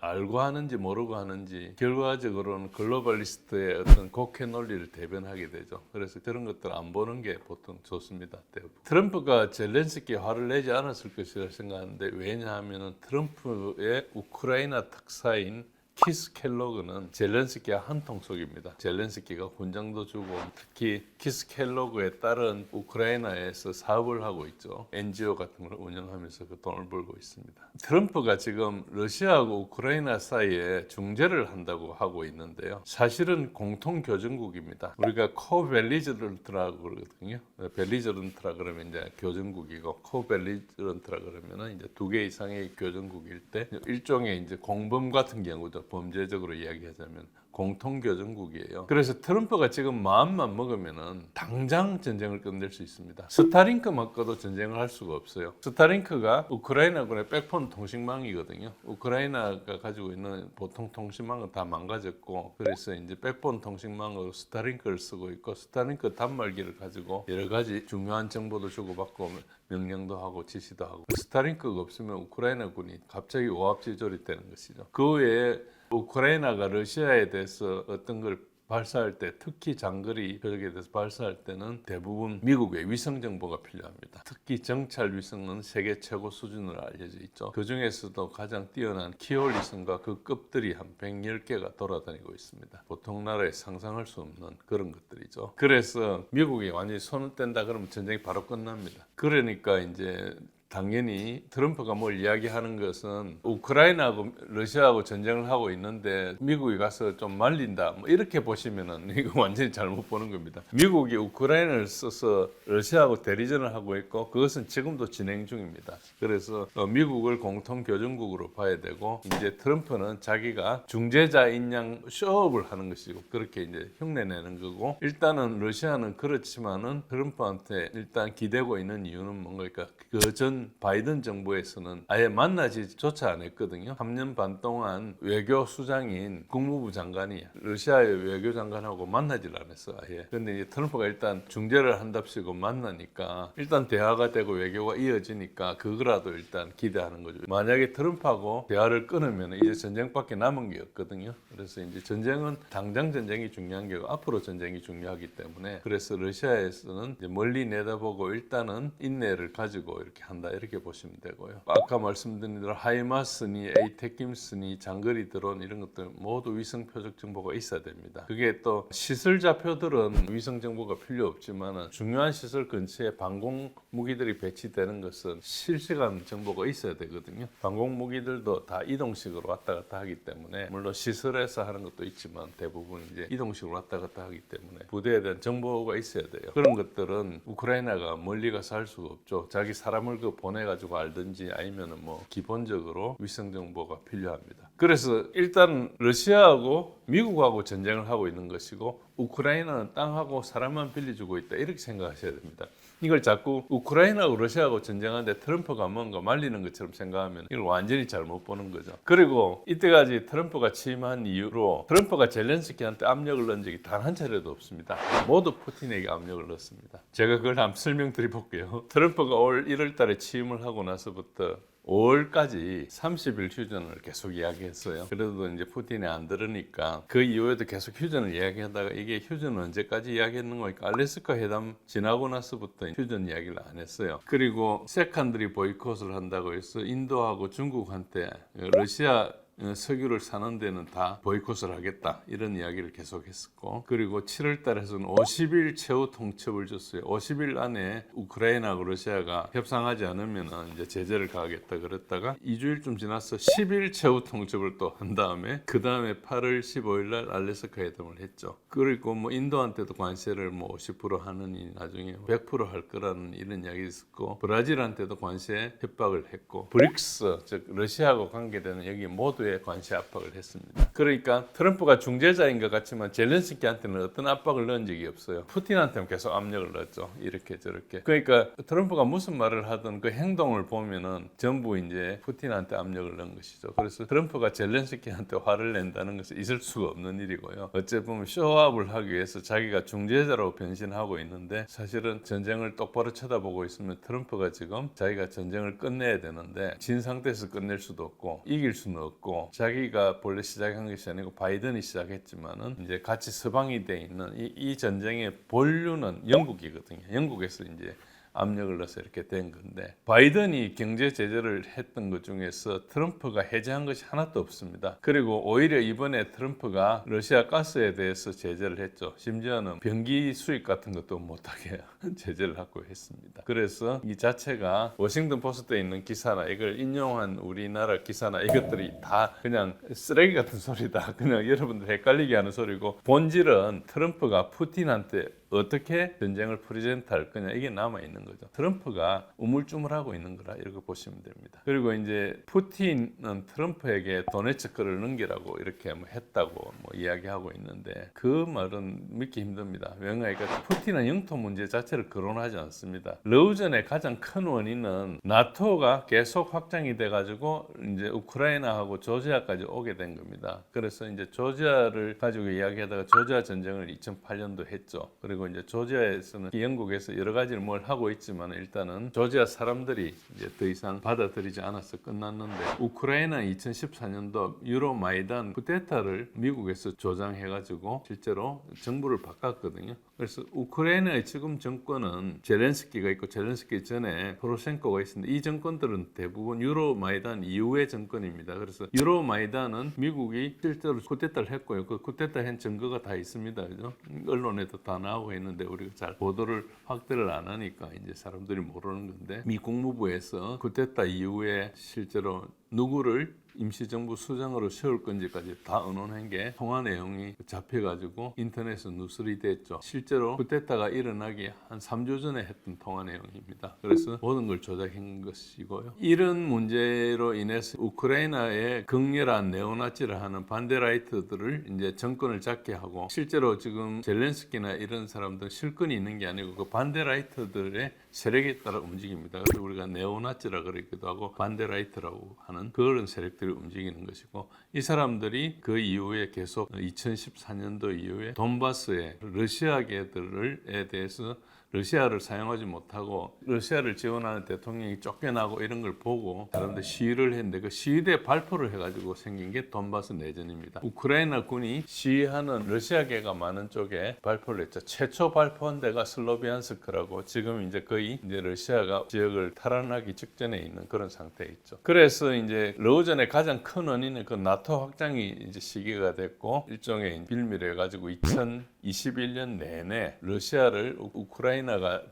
알고 하는지 모르고 하는지 결과적으로는 글로벌리스트의 어떤 곡해 논리를 대변하게 되죠. 그래서 그런 것들 안 보는 게 보통 좋습니다. 대부분. 트럼프가 젤렌스키에 화를 내지 않았을 것이라 생각하는데 왜냐하면 트럼프의 우크라이나 특사인 키스 켈로그는 젤렌스키와 한통 속입니다. 젤렌스키가 군장도 주고 특히 키스 켈로그에 따른 우크라이나에서 사업을 하고 있죠. NGO 같은 걸 운영하면서 그 돈을 벌고 있습니다. 트럼프가 지금 러시아하고 우크라이나 사이에 중재를 한다고 하고 있는데요. 사실은 공통 교전국입니다. 우리가 코벨리저런트라고 그러거든요. 벨리저런트라 그러면 이제 교전국이고 코벨리저런트라 그러면은 이제 2개 이상의 교전국일 때 일종의 이제 공범 같은 경우죠. 범죄적으로 이야기하자면 공통교전국이에요. 그래서 트럼프가 지금 마음만 먹으면은 당장 전쟁을 끝낼 수 있습니다. 스타링크 먹고도 전쟁을 할 수가 없어요. 스타링크가 우크라이나군의 백폰 통신망이거든요. 우크라이나가 가지고 있는 보통 통신망은 다 망가졌고 그래서 이제 백폰 통신망으로 스타링크를 쓰고 있고 스타링크 단말기를 가지고 여러 가지 중요한 정보도 주고받고 명령도 하고 지시도 하고 스타링크가 없으면 우크라이나군이 갑자기 오합지졸이 되는 것이죠. 그 외에 우크라이나가 러시아에 대해서 어떤 걸 발사할 때 특히 장거리 표적에 대해서 발사할 때는 대부분 미국의 위성 정보가 필요합니다. 특히 정찰 위성은 세계 최고 수준으로 알려져 있죠. 그 중에서도 가장 뛰어난 키올 위성과 그 급들이 한 110개가 돌아다니고 있습니다. 보통 나라에 상상할 수 없는 그런 것들이죠. 그래서 미국이 완전히 손을 뗀다 그러면 전쟁이 바로 끝납니다. 그러니까 이제 당연히 트럼프가 뭘 이야기하는 것은 우크라이나하고 러시아하고 전쟁을 하고 있는데 미국이 가서 좀 말린다 뭐 이렇게 보시면은 이거 완전히 잘못 보는 겁니다. 미국이 우크라이나를 써서 러시아하고 대리전을 하고 있고 그것은 지금도 진행 중입니다. 그래서 미국을 공통 교전국으로 봐야 되고 이제 트럼프는 자기가 중재자인 양 쇼업을 하는 것이고 그렇게 이제 흉내내는 거고 일단은 러시아는 그렇지만은 트럼프한테 일단 기대고 있는 이유는 뭔가니까 그 전 바이든 정부에서는 아예 만나지조차 안 했거든요. 3년 반 동안 외교 수장인 국무부 장관이 러시아의 외교 장관하고 만나질 않았어 아예. 근데 이제 트럼프가 일단 중재를 한답시고 만나니까 일단 대화가 되고 외교가 이어지니까 그거라도 일단 기대하는 거죠. 만약에 트럼프하고 대화를 끊으면 이제 전쟁밖에 남은 게 없거든요. 그래서 이제 전쟁은 당장 전쟁이 중요한 게 아니고 앞으로 전쟁이 중요하기 때문에 그래서 러시아에서는 이제 멀리 내다보고 일단은 인내를 가지고 이렇게 한다 이렇게 보시면 되고요. 아까 말씀드린 대로 하이마스니 에이테킴스니 장거리 드론 이런 것들 모두 위성 표적 정보가 있어야 됩니다. 그게 또 시설 좌표들은 위성 정보가 필요 없지만 중요한 시설 근처에 방공 무기들이 배치되는 것은 실시간 정보가 있어야 되거든요. 방공 무기들도 다 이동식으로 왔다 갔다 하기 때문에 물론 시설에서 하는 것도 있지만 대부분 이제 이동식으로 왔다 갔다 하기 때문에 부대에 대한 정보가 있어야 돼요. 그런 것들은 우크라이나가 멀리 가서 할 수가 없죠. 자기 사람을 보내가지고 알든지 아니면은 뭐 기본적으로 위성 정보가 필요합니다. 그래서 일단 러시아하고 미국하고 전쟁을 하고 있는 것이고 우크라이나는 땅하고 사람만 빌려주고 있다 이렇게 생각하셔야 됩니다. 이걸 자꾸 우크라이나하고 러시아하고 전쟁하는데 트럼프가 뭔가 말리는 것처럼 생각하면 이걸 완전히 잘못 보는 거죠. 그리고 이때까지 트럼프가 취임한 이후로 트럼프가 젤렌스키한테 압력을 넣은 적이 단 한 차례도 없습니다. 모두 푸틴에게 압력을 넣었습니다. 제가 그걸 한번 설명드려볼게요. 트럼프가 올 1월 달에 취임을 하고 나서부터 5월까지 30일 휴전을 계속 이야기했어요. 그래도 이제 푸틴이 안 들으니까 그 이후에도 계속 휴전을 이야기하다가 이게 휴전은 언제까지 이야기했는 거니까 알래스카 회담 지나고 나서부터 휴전 이야기를 안 했어요. 그리고 세컨드리 보이콧을 한다고 해서 인도하고 중국한테 러시아 석유를 사는 데는 다 보이콧을 하겠다 이런 이야기를 계속했었고, 그리고 7월 달에서는 50일 최후 통첩을 줬어요. 50일 안에 우크라이나하고 러시아가 협상하지 않으면 이제 제재를 가하겠다 그랬다가 2주일쯤 지나서 10일 최후 통첩을 또 한 다음에 그 다음에 8월 15일 날 알래스카 회담을 했죠. 그리고 뭐 인도한테도 관세를 뭐 50% 하느니 나중에 100% 할 거라는 이런 이야기 있었고, 브라질한테도 관세 협박을 했고, 브릭스 즉 러시아하고 관계되는 여기 모두에 관세 압박을 했습니다. 그러니까 트럼프가 중재자인 것 같지만 젤렌스키한테는 어떤 압박을 넣은 적이 없어요. 푸틴한테는 계속 압력을 넣었죠. 이렇게 저렇게. 그러니까 트럼프가 무슨 말을 하든 그 행동을 보면은 전부 이제 푸틴한테 압력을 넣은 것이죠. 그래서 트럼프가 젤렌스키한테 화를 낸다는 것은 있을 수가 없는 일이고요. 어째 보면 쇼업을 하기 위해서 자기가 중재자로 변신하고 있는데, 사실은 전쟁을 똑바로 쳐다보고 있으면 트럼프가 지금 자기가 전쟁을 끝내야 되는데 진 상태에서 끝낼 수도 없고 이길 수는 없고, 자기가 본래 시작한 것이 아니고 바이든이 시작했지만은 이제 같이 서방이 돼 있는 이 전쟁의 본류는 영국이거든요. 영국에서 이제 압력을 넣어서 이렇게 된 건데, 바이든이 경제 제재를 했던 것 중에서 트럼프가 해제한 것이 하나도 없습니다. 그리고 오히려 이번에 트럼프가 러시아 가스에 대해서 제재를 했죠. 심지어는 변기 수입 같은 것도 못하게 제재를 하고 했습니다. 그래서 이 자체가 워싱턴 포스트에 있는 기사나 이걸 인용한 우리나라 기사나 이것들이 다 그냥 쓰레기 같은 소리다. 그냥 여러분들 헷갈리게 하는 소리고, 본질은 트럼프가 푸틴한테 어떻게 전쟁을 프레젠트할 거냐, 이게 남아있는 거죠. 트럼프가 우물쭈물하고 있는 거라 이렇게 보시면 됩니다. 그리고 이제 푸틴은 트럼프에게 도네츠크를 넘기라고 이렇게 뭐 했다고 뭐 이야기하고 있는데, 그 말은 믿기 힘듭니다. 왜냐하면 푸틴은 영토 문제 자체를 거론하지 않습니다. 러우전의 가장 큰 원인은 나토가 계속 확장이 돼가지고 이제 우크라이나하고 조지아까지 오게 된 겁니다. 그래서 이제 조지아를 가지고 이야기하다가 조지아 전쟁을 2008년도 했죠. 그리고 이제 조지아에서는 영국에서 여러 가지를 뭘 하고 있지만 일단은 조지아 사람들이 이제 더 이상 받아들이지 않아서 끝났는데, 우크라이나 2014년도 유로 마이단 쿠데타를 미국에서 조장해가지고 실제로 정부를 바꿨거든요. 그래서 우크라이나의 지금 정권은 젤렌스키가 있고 젤렌스키 전에 포로셴코가 있었는데, 이 정권들은 대부분 유로 마이단 이후의 정권입니다. 그래서 유로 마이단은 미국이 실제로 쿠데타를 했고요. 그 쿠데타 한 증거가 다 있습니다. 그죠? 언론에도 다 나오고 있는데 우리가 잘 보도를 확대를 안 하니까 이제 사람들이 모르는 건데, 미 국무부에서 쿠데타 이후에 실제로 누구를 임시정부 수장으로 세울 건지까지 다 언론한 게 통화 내용이 잡혀가지고 인터넷에 누설이 됐죠. 실제로 쿠데타가 일어나기 한 3주 전에 했던 통화 내용입니다. 그래서 모든 걸 조작한 것이고요. 이런 문제로 인해서 우크라이나의 극렬한 네오나치를 하는 반데라이트들을 이제 정권을 잡게 하고, 실제로 지금 젤렌스키나 이런 사람들 실권이 있는 게 아니고 그 반데라이트들의 세력에 따라 움직입니다. 그래서 우리가 네오나치라 그러기도 하고 반데라이트라고 하는 그런 세력들이 움직이는 것이고, 이 사람들이 그 이후에 계속 2014년도 이후에 돈바스의 러시아계들에 대해서 러시아를 사용하지 못하고 러시아를 지원하는 대통령이 쫓겨나고 이런 걸 보고 사람들 시위를 했는데, 그 시위대 발표를 해가지고 생긴 게 돈바스 내전입니다. 우크라이나 군이 시위하는 러시아계가 많은 쪽에 발표를 했죠. 최초 발표한 데가 슬로비안스크라고, 지금 이제 거의 이제 러시아가 지역을 탈환하기 직전에 있는 그런 상태에 있죠. 그래서 이제 러우전의 가장 큰 원인은 그 나토 확장이 이제 시기가 됐고, 일종의 빌미를 해가지고 2021년 내내 러시아를 우크라이나가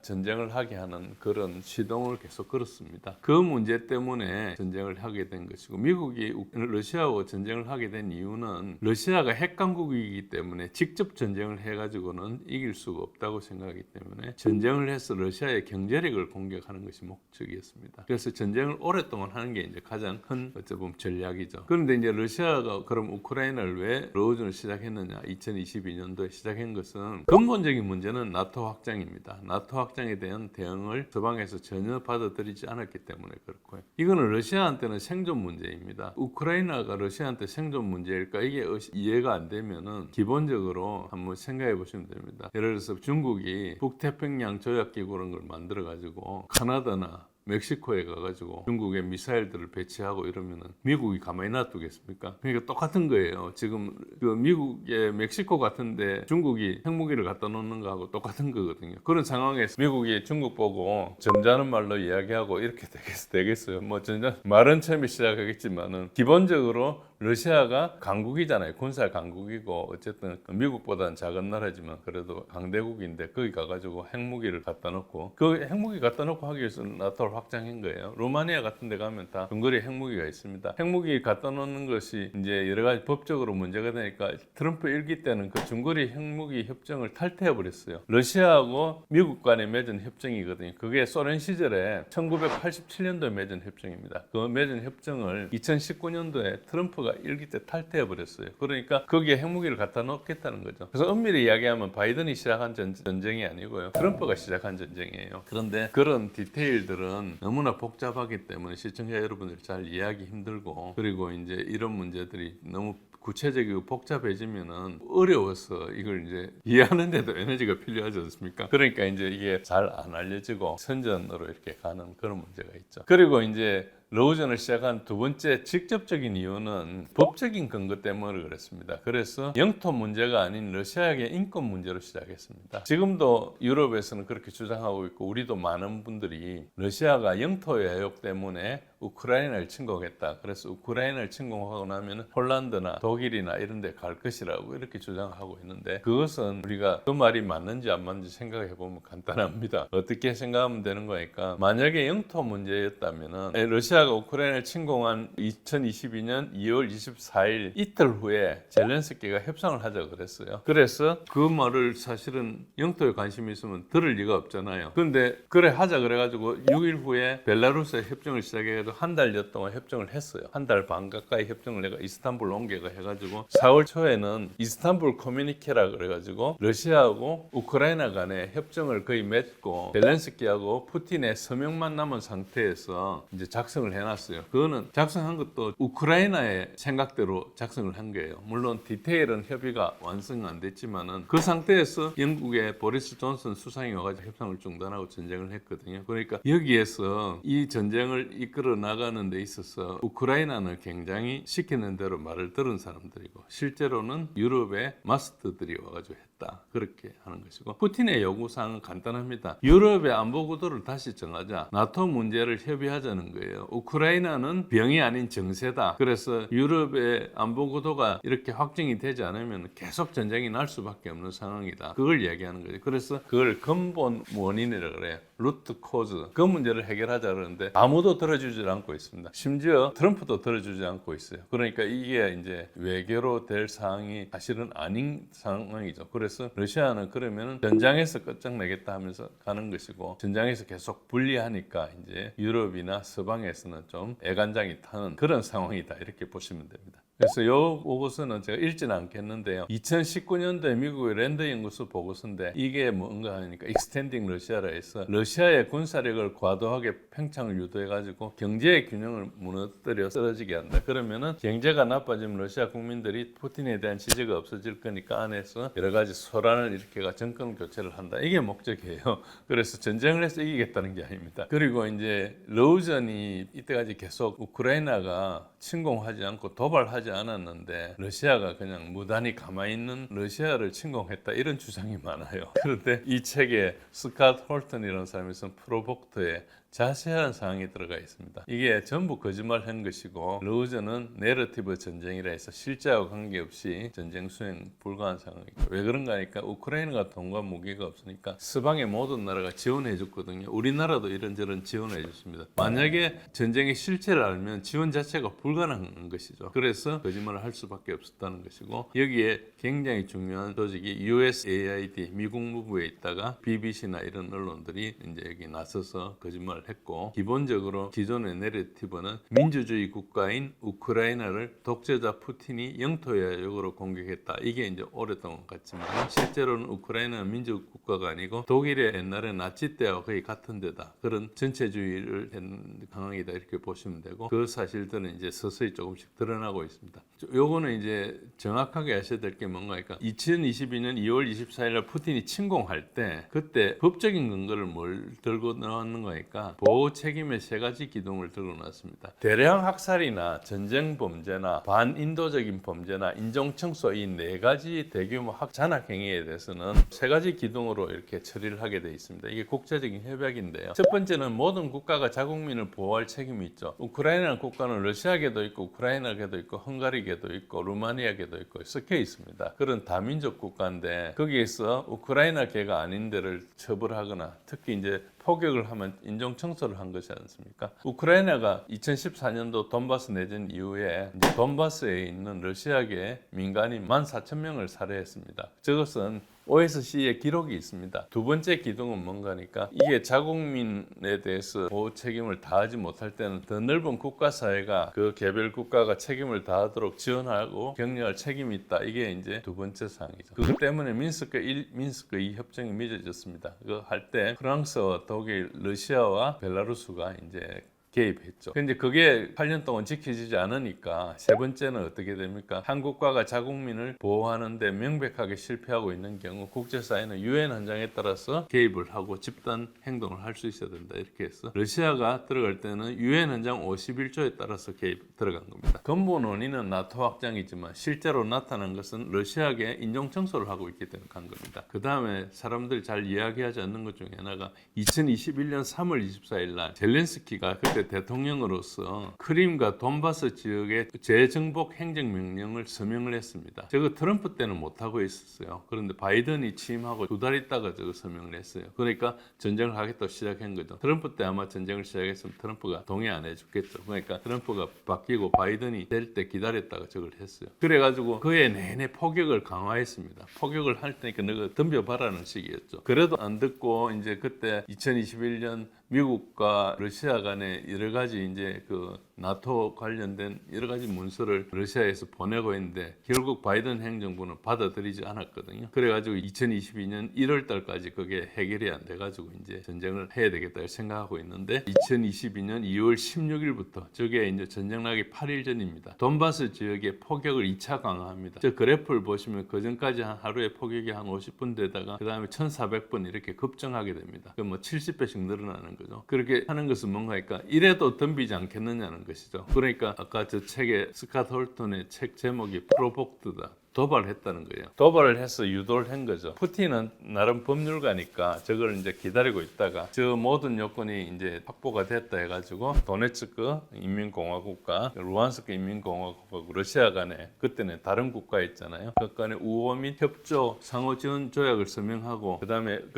전쟁을 하게 하는 그런 시동을 계속 걸었습니다. 그 문제 때문에 전쟁을 하게 된 것이고, 미국이 러시아하고 전쟁을 하게 된 이유는 러시아가 핵강국이기 때문에 직접 전쟁을 해가지고는 이길 수가 없다고 생각하기 때문에 전쟁을 해서 러시아의 경제력을 공격하는 것이 목적이었습니다. 그래서 전쟁을 오랫동안 하는 게 이제 가장 큰 어찌 보면 전략이죠. 그런데 이제 러시아가 그럼 우크라이나를 왜 러우전을 시작했느냐, 2022년도에 시작한 것은 근본적인 문제는 나토 확장입니다. 나토 확장에 대한 대응을 서방에서 전혀 받아들이지 않았기 때문에 그렇고요. 이거는 러시아한테는 생존 문제입니다. 우크라이나가 러시아한테 생존 문제일까, 이게 이해가 안 되면은 기본적으로 한번 생각해 보시면 됩니다. 예를 들어서 중국이 북태평양 조약기구 그런 걸 만들어 가지고 카나다나 멕시코에 가가지고 중국의 미사일들을 배치하고 이러면은 미국이 가만히 놔두겠습니까? 그러니까 똑같은 거예요. 지금 그 미국의 멕시코 같은데 중국이 핵무기를 갖다 놓는 거하고 똑같은 거거든요. 그런 상황에서 미국이 중국 보고 점잖은 말로 이야기하고 이렇게 되겠어요. 뭐 점잖 말은 처음에 시작하겠지만은 기본적으로 러시아가 강국이잖아요. 군사 강국이고 어쨌든 미국보다는 작은 나라지만 그래도 강대국인데 거기 가가지고 핵무기를 갖다 놓고 그 핵무기 갖다 놓고 하기 위해서는 나토를 확장한 거예요. 루마니아 같은 데 가면 다 근거리에 핵무기가 있습니다. 핵무기 갖다 놓는 것이 이제 여러 가지 법적으로 문제가 되니까 트럼프 일기 때는 그 중거리 핵무기 협정을 탈퇴해 버렸어요. 러시아하고 미국 간에 맺은 협정이거든요. 그게 소련 시절에 1987년도에 맺은 협정입니다. 그 맺은 협정을 2019년도에 트럼프가 일기 때 탈퇴해 버렸어요. 그러니까 거기에 핵무기를 갖다 놓겠다는 거죠. 그래서 엄밀히 이야기하면 바이든이 시작한 전쟁이 아니고요. 트럼프가 시작한 전쟁이에요. 그런데 그런 디테일들은 너무나 복잡하기 때문에 시청자 여러분들이 잘 이해하기 힘들고, 그리고 이제 이런 문제들이 너무 구체적이고 복잡해지면은 어려워서 이걸 이제 이해하는데도 에너지가 필요하지 않습니까? 그러니까 이제 이게 잘 안 알려지고 선전으로 이렇게 가는 그런 문제가 있죠. 그리고 이제 러우전을 시작한 두 번째 직접적인 이유는 법적인 근거 때문에 그렇습니다. 그래서 영토 문제가 아닌 러시아의 인권 문제로 시작했습니다. 지금도 유럽에서는 그렇게 주장하고 있고, 우리도 많은 분들이 러시아가 영토 외욕 때문에 우크라이나를 침공했다. 그래서 우크라이나를 침공하고 나면 폴란드나 독일이나 이런 데 갈 것이라고 이렇게 주장하고 있는데, 그것은 우리가 그 말이 맞는지 안 맞는지 생각해 보면 간단합니다. 어떻게 생각하면 되는 거니까, 만약에 영토 문제였다면 러시아가 우크라이나를 침공한 2022년 2월 24일 이틀 후에 젤렌스키가 협상을 하자고 그랬어요. 그래서 그 말을 사실은 영토에 관심이 있으면 들을 리가 없잖아요. 그런데 그래 하자 그래가지고 6일 후에 벨라루스에 협정을 시작해가지고 한 달여 동안 협정을 했어요. 한 달 반 가까이 협정을 내가 이스탄불 옮겨가 해가지고 4월 초에는 이스탄불 커뮤니케라 그래가지고 러시아하고 우크라이나 간에 협정을 거의 맺고 젤렌스키하고 푸틴의 서명만 남은 상태에서 이제 작성을 해놨어요. 그거는 작성한 것도 우크라이나의 생각대로 작성을 한 거예요. 물론 디테일은 협의가 완성 안 됐지만은 그 상태에서 영국의 보리스 존슨 수상이 와가지고 협상을 중단하고 전쟁을 했거든요. 그러니까 여기에서 이 전쟁을 이끌어 나가는 데 있어서 우크라이나는 굉장히 시키는 대로 말을 들은 사람들이고, 실제로는 유럽의 마스터들이 와가지고 했다, 그렇게 하는 것이고, 푸틴의 요구사항은 간단합니다. 유럽의 안보 구도를 다시 정하자, 나토 문제를 협의하자는 거예요. 우크라이나는 병이 아닌 정세다. 그래서 유럽의 안보 구도가 이렇게 확정이 되지 않으면 계속 전쟁이 날 수밖에 없는 상황이다, 그걸 이야기하는 거죠. 그래서 그걸 근본 원인이라고 그래요. 루트 코즈. 그 문제를 해결하자 그러는데 아무도 들어주지 않고 있습니다. 심지어 트럼프도 들어주지 않고 있어요. 그러니까 이게 이제 외교로 될 사항이 사실은 아닌 상황이죠. 그래서 러시아는 그러면 전장에서 끝장내겠다 하면서 가는 것이고, 전장에서 계속 불리하니까 이제 유럽이나 서방에서는 좀 애간장이 타는 그런 상황이다, 이렇게 보시면 됩니다. 그래서 요 보고서는 제가 읽지는 않겠는데요. 2019년도에 미국의 랜드 연구소 보고서인데, 이게 뭔가 하니까 익스텐딩 러시아라 해서 러시아의 군사력을 과도하게 팽창을 유도해가지고 경제의 균형을 무너뜨려 쓰러지게 한다. 그러면은 경제가 나빠지면 러시아 국민들이 푸틴에 대한 지지가 없어질 거니까 안에서 여러 가지 소란을 일으켜가 정권 교체를 한다. 이게 목적이에요. 그래서 전쟁을 해서 이기겠다는 게 아닙니다. 그리고 이제 러우전이 이때까지 계속 우크라이나가 침공하지 않고 도발하지 않았는데 러시아가 그냥 무단히 가만히 있는 러시아를 침공했다, 이런 주장이 많아요. 그런데 이 책에 스캇 홀튼이라는 사람이 쓴 프로복터에 자세한 사항이 들어가 있습니다. 이게 전부 거짓말한 것이고, 러우전은 내러티브 전쟁이라 해서 실제하고 관계없이 전쟁 수행 불가한 상황이고, 왜 그런가 하니까 우크라이나가 돈과 무기가 없으니까 서방의 모든 나라가 지원해 줬거든요. 우리나라도 이런저런 지원해 줬습니다. 만약에 전쟁의 실체를 알면 지원 자체가 불가능한 것이죠. 그래서 거짓말을 할 수밖에 없었다는 것이고, 여기에 굉장히 중요한 조직이 USAID 미국 무부에 있다가 BBC나 이런 언론들이 이제 여기 나서서 거짓말 했고, 기본적으로 기존의 내러티브는 민주주의 국가인 우크라이나를 독재자 푸틴이 영토 외욕으로 공격했다, 이게 이제 오랫동안 같지만 실제로는 우크라이나는 민주국 국가가 아니고 독일의 옛날에 나치 때와 거의 같은 데다, 그런 전체주의를 한 상황이다, 이렇게 보시면 되고, 그 사실들은 이제 서서히 조금씩 드러나고 있습니다. 요거는 이제 정확하게 아셔야 될 게 뭔가 하니까, 2022년 2월 24일 날 푸틴이 침공할 때 그때 법적인 근거를 뭘 들고 나왔는 거니까, 러시아가 보호 책임의 세 가지 기둥을 들어놨습니다. 대량 학살이나 전쟁 범죄나 반인도적인 범죄나 인종청소 이 네 가지 대규모 잔악 행위에 대해서는 세 가지 기둥으로 이렇게 처리를 하게 되어 있습니다. 이게 국제적인 협약인데요. 첫 번째는 모든 국가가 자국민을 보호할 책임이 있죠. 우크라이나 국가는 러시아계도 있고 우크라이나계도 있고 헝가리계도 있고 루마니아계도 있고 섞여 있습니다. 그런 다민족 국가인데 거기에서 우크라이나계가 아닌 데를 처벌하거나 특히 이제 포격을 하면 인종 청소를 한 것이 않습니까? 우크라이나가 2014년도 돈바스 내전 이후에 이제 돈바스에 있는 러시아계 민간인 14,000명을 살해했습니다. 저것은 OSC의 기록이 있습니다. 두 번째 기둥은 뭔가니까 이게 자국민에 대해서 보호 책임을 다하지 못할 때는 더 넓은 국가사회가 그 개별 국가가 책임을 다하도록 지원하고 격려할 책임이 있다. 이게 이제 두 번째 사항이죠. 그것 때문에 민스크 1, 민스크 2 협정이 맺어졌습니다. 그거 할 때 프랑스와 독일, 러시아와 벨라루스가 이제 개입했죠. 근데 그게 8년 동안 지켜지지 않으니까 세 번째는 어떻게 됩니까? 한 국가가 자국민을 보호하는데 명백하게 실패하고 있는 경우 국제사회는 유엔 헌장에 따라서 개입을 하고 집단 행동을 할 수 있어야 된다. 이렇게 해서 러시아가 들어갈 때는 유엔 헌장 51조에 따라서 개입 들어간 겁니다. 근본 원인은 나토 확장이지만 실제로 나타난 것은 러시아계 인종 청소를 하고 있기 때문에 간 겁니다. 그 다음에 사람들이 잘 이야기하지 않는 것 중에 하나가 2021년 3월 24일 날 젤렌스키가 그때 대통령으로서 크림과 돈바스 지역의 재정복 행정명령을 서명을 했습니다. 저거 트럼프 때는 못하고 있었어요. 그런데 바이든이 취임하고 두 달 있다가 저거 서명을 했어요. 그러니까 전쟁을 하겠다고 시작한 거죠. 트럼프 때 아마 전쟁을 시작했으면 트럼프가 동의 안 해줬겠죠. 그러니까 트럼프가 바뀌고 바이든이 될 때 기다렸다가 저걸 했어요. 그래가지고 그해 내내 포격을 강화했습니다. 포격을 할 테니까 너가 덤벼봐라는 식이었죠. 그래도 안 듣고 이제 그때 2021년 미국과 러시아 간에 여러 가지 이제 그 나토 관련된 여러 가지 문서를 러시아에서 보내고 있는데 결국 바이든 행정부는 받아들이지 않았거든요. 그래가지고 2022년 1월 달까지 그게 해결이 안 돼가지고 이제 전쟁을 해야 되겠다 생각하고 있는데 2022년 2월 16일부터 저게 이제 전쟁 나기 8일 전입니다. 돈바스 지역의 포격을 2차 강화합니다. 저 그래프를 보시면 그 전까지 한 하루에 포격이 한 50분 되다가 그 다음에 1,400번 이렇게 급증하게 됩니다. 그 뭐 70배씩 늘어나는 거죠. 그렇게 하는 것은 뭔가니까 이래도 덤비지 않겠느냐는 것이죠. 그러니까 아까 저 책에 스캇 홀턴의 책 제목이 프로복트다. 도발했다는 거예요. 도발을 해서 유도를 한 거죠. 푸틴은 나름 법률가니까 저걸 이제 기다리고 있다가 저 모든 요건이 이제 확보가 됐다 해가지고 도네츠크 인민공화국과 루안스크 인민공화국하고 러시아 간에 그때는 다른 국가였잖아요. 그 간에 우호 및 협조 상호 지원 조약을 서명하고 그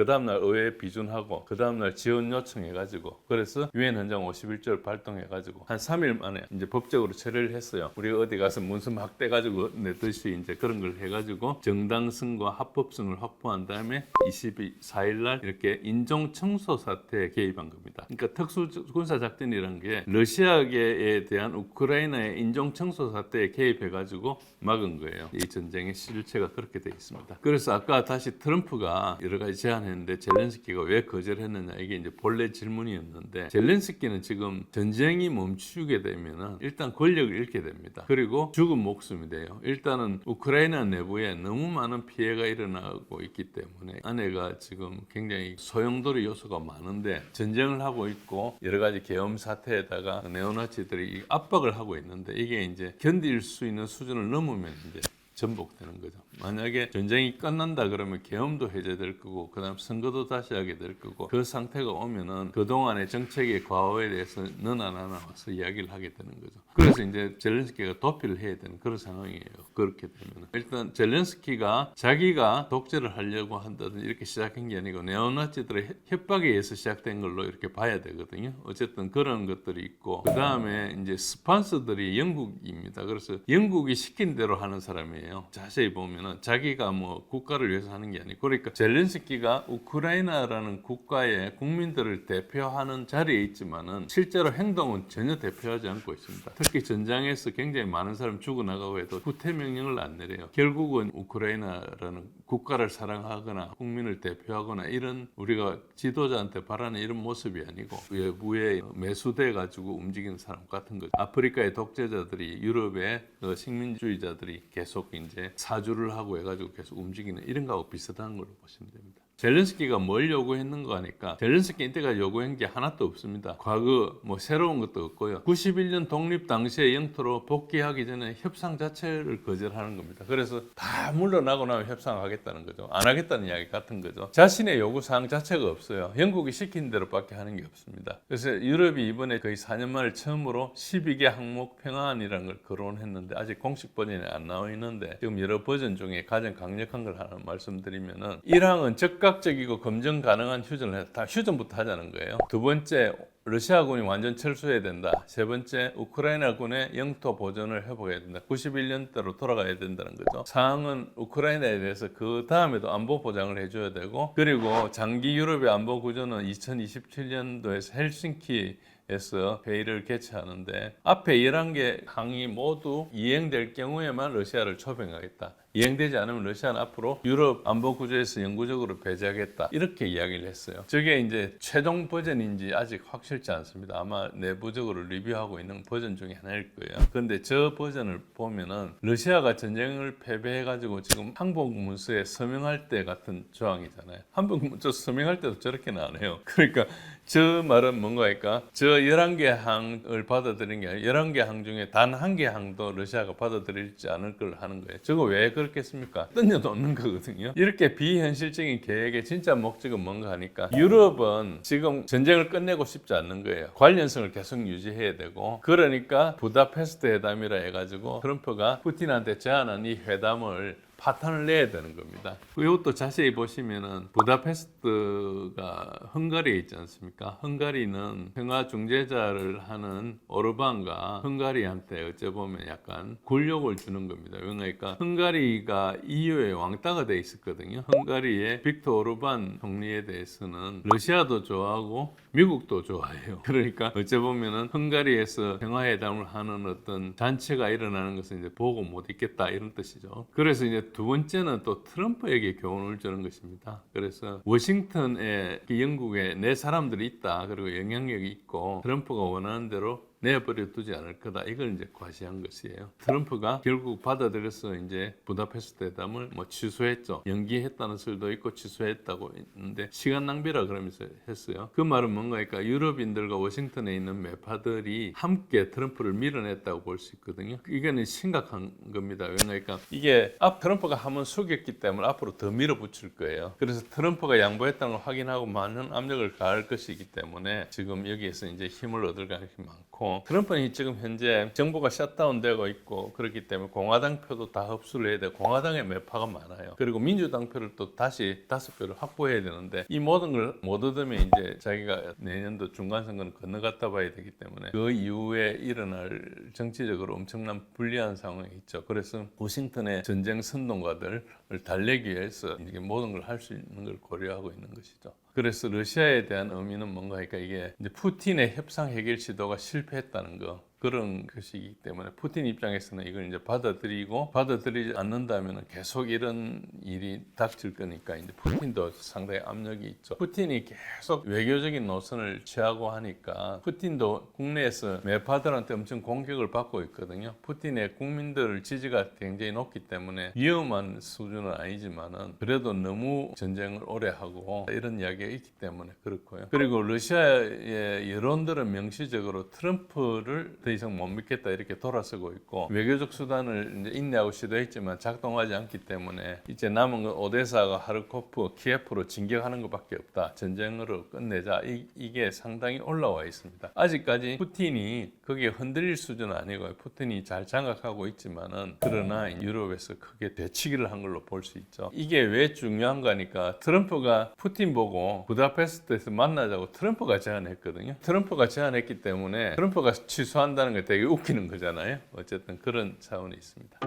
다음날 의회 비준하고 그 다음날 지원 요청해가지고 그래서 유엔 헌장 51조를 발동해가지고 한 3일 만에 이제 법적으로 처리를 했어요. 우리가 어디 가서 문서 막 떼가지고 내듯이 이제 그런 걸 해가지고 정당성과 합법성을 확보한 다음에 24일 날 이렇게 인종 청소 사태에 개입한 겁니다. 그러니까 특수 군사 작전이라는 게 러시아계에 대한 우크라이나의 인종 청소 사태에 개입해가지고 막은 거예요. 이 전쟁의 실체가 그렇게 돼 있습니다. 그래서 아까 다시 트럼프가 여러 가지 제안했는데 젤렌스키가 왜 거절했느냐 이게 이제 본래 질문이었는데 젤렌스키는 지금 전쟁이 멈추게 되면은 일단 권력을 잃게 됩니다. 그리고 죽은 목숨이 돼요. 일단은 우크라이나 내부에 너무 많은 피해가 일어나고 있기 때문에 아내가 지금 굉장히 소용돌이 요소가 많은데 전쟁을 하고 있고 여러 가지 계엄 사태에다가 네오나치들이 압박을 하고 있는데 이게 이제 견딜 수 있는 수준을 넘으면 이제 전복되는 거죠. 만약에 전쟁이 끝난다 그러면 계엄도 해제될 거고 그다음 선거도 다시 하게 될 거고 그 상태가 오면은 그동안의 정책의 과오에 대해서 너나 나나 와서 이야기를 하게 되는 거죠. 그래서 이제 젤렌스키가 도피를 해야 되는 그런 상황이에요. 그렇게 되면 일단 젤렌스키가 자기가 독재를 하려고 한다든지 이렇게 시작한 게 아니고 네오나치들의 협박에 의해서 시작된 걸로 이렇게 봐야 되거든요. 어쨌든 그런 것들이 있고 그 다음에 이제 스폰서들이 영국입니다. 그래서 영국이 시킨 대로 하는 사람이에요. 자세히 보면은 자기가 뭐 국가를 위해서 하는 게 아니고 그러니까 젤렌스키가 우크라이나라는 국가의 국민들을 대표하는 자리에 있지만은 실제로 행동은 전혀 대표하지 않고 있습니다. 특히 전장에서 굉장히 많은 사람 죽어나가고 해도 후퇴 명령을 안 내려요. 결국은 우크라이나라는 국가를 사랑하거나 국민을 대표하거나 이런 우리가 지도자한테 바라는 이런 모습이 아니고 외부에 매수돼 가지고 움직이는 사람 같은 거죠. 아프리카의 독재자들이 유럽의 식민주의자들이 계속 이제 사주를 하고 해가지고 계속 움직이는 이런 거하고 비슷한 걸로 보시면 됩니다. 젤렌스키가 뭘 요구했는가 하니까 젤렌스키 이때까지 요구한 게 하나도 없습니다. 과거 뭐 새로운 것도 없고요. 91년 독립 당시의 영토로 복귀하기 전에 협상 자체를 거절하는 겁니다. 그래서 다 물러나고 나면 협상하겠다는 거죠. 안 하겠다는 이야기 같은 거죠. 자신의 요구사항 자체가 없어요. 영국이 시킨 대로밖에 하는 게 없습니다. 그래서 유럽이 이번에 거의 4년 만에 처음으로 12개 항목 평화안이라는 걸 거론했는데 아직 공식 버전이 안 나와 있는데 지금 여러 버전 중에 가장 강력한 걸 하나 말씀드리면은 1항은 적극적이고 검증 가능한 휴전을 해서 다 휴전부터 하자는 거예요. 두 번째, 러시아군이 완전 철수해야 된다. 세 번째, 우크라이나군의 영토 보존을 회복해야 된다. 91년대로 돌아가야 된다는 거죠. 4항은 우크라이나에 대해서 그 다음에도 안보 보장을 해줘야 되고, 그리고 장기 유럽의 안보 구조는 2027년도에서 헬싱키에서 회의를 개최하는데 앞에 11개 항이 모두 이행될 경우에만 러시아를 초빙하겠다. 이행되지 않으면 러시아는 앞으로 유럽 안보 구조에서 영구적으로 배제하겠다. 이렇게 이야기를 했어요. 저게 이제 최종 버전인지 아직 확실치 않습니다. 아마 내부적으로 리뷰하고 있는 버전 중에 하나일 거예요. 그런데 저 버전을 보면은 러시아가 전쟁을 패배해가지고 지금 항복문서에 서명할 때 같은 조항이잖아요. 항복문서 서명할 때도 저렇게는 안 해요. 그러니까 저 말은 뭔가 할까? 저 11개 항을 받아들인 게 아니라 11개 항 중에 단 한 개 항도 러시아가 받아들이지 않을 걸 하는 거예요. 저거 왜 그렇겠습니까? 던져놓는 거거든요. 이렇게 비현실적인 계획의 진짜 목적은 뭔가 하니까 유럽은 지금 전쟁을 끝내고 싶지 않는 거예요. 관련성을 계속 유지해야 되고, 그러니까 부다페스트 회담이라 해가지고 트럼프가 푸틴한테 제안한 이 회담을 파탄을 내야 되는 겁니다. 이것도 자세히 보시면은 부다페스트가 헝가리에 있지 않습니까? 헝가리는 평화 중재자를 하는 오르반과 헝가리한테 어째 보면 약간 굴욕을 주는 겁니다. 그러니까 헝가리가 EU의 왕따가 돼 있었거든요. 헝가리의 빅터 오르반 총리에 대해서는 러시아도 좋아하고 미국도 좋아해요. 그러니까 어째 보면은 헝가리에서 평화회담을 하는 어떤 잔치가 일어나는 것을 이제 보고 못 있겠다 이런 뜻이죠. 그래서 이제 두 번째는 또 트럼프에게 교훈을 주는 것입니다. 그래서 워싱턴에 영국에 내 사람들이 있다. 그리고 영향력이 있고 트럼프가 원하는 대로 내버려 두지 않을 거다. 이걸 이제 과시한 것이에요. 트럼프가 결국 받아들여서 이제 부다페스트 회담을 뭐 취소했죠. 연기했다는 설도 있고 취소했다고 했는데 시간 낭비라 그러면서 했어요. 그 말은 뭔가니까 유럽인들과 워싱턴에 있는 매파들이 함께 트럼프를 밀어냈다고 볼 수 있거든요. 이거는 심각한 겁니다. 그러니까 이게 트럼프가 한번 속였기 때문에 앞으로 더 밀어붙일 거예요. 그래서 트럼프가 양보했다는 걸 확인하고 많은 압력을 가할 것이기 때문에 지금 여기에서 이제 힘을 얻을 가능성이 많고, 트럼프는 지금 현재 정부가 샷다운되고 있고 그렇기 때문에 공화당 표도 다 흡수를 해야 되고 공화당의 매파가 많아요. 그리고 민주당 표를 또 다시 5표를 확보해야 되는데 이 모든 걸 못 얻으면 이제 자기가 내년도 중간선거는 건너갔다 봐야 되기 때문에 그 이후에 일어날 정치적으로 엄청난 불리한 상황이 있죠. 그래서 워싱턴의 전쟁 선동가들을 달래기 위해서 이게 모든 걸 할 수 있는 걸 고려하고 있는 것이죠. 그래서 러시아에 대한 의미는 뭔가 하니까 이게 이제 푸틴의 협상 해결 시도가 실패했다는 거, 그런 것이기 때문에 푸틴 입장에서는 이걸 이제 받아들이지 않는다면 계속 이런 일이 닥칠 거니까 이제 푸틴도 상당히 압력이 있죠. 푸틴이 계속 외교적인 노선을 취하고 하니까 푸틴도 국내에서 매파들한테 엄청 공격을 받고 있거든요. 푸틴의 국민들 지지가 굉장히 높기 때문에 위험한 수준은 아니지만은 그래도 너무 전쟁을 오래 하고 이런 이야기가 있기 때문에 그렇고요. 그리고 러시아의 여론들은 명시적으로 트럼프를 더 이상 못 믿겠다 이렇게 돌아서고 있고, 외교적 수단을 이제 인내하고 시도했지만 작동하지 않기 때문에 이제 남은 건 오데사가 하르코프, 키예프로 진격하는 것밖에 없다. 전쟁으로 끝내자. 이게 상당히 올라와 있습니다. 아직까지 푸틴이 거기에 흔들릴 수준은 아니고 푸틴이 잘 장악하고 있지만은 그러나 유럽에서 크게 대치기를 한 걸로 볼 수 있죠. 이게 왜 중요한가니까 트럼프가 푸틴 보고 부다페스트에서 만나자고 트럼프가 제안했거든요. 트럼프가 제안했기 때문에 트럼프가 취소한다는 게 되게 웃기는 거잖아요. 어쨌든 그런 차원이 있습니다.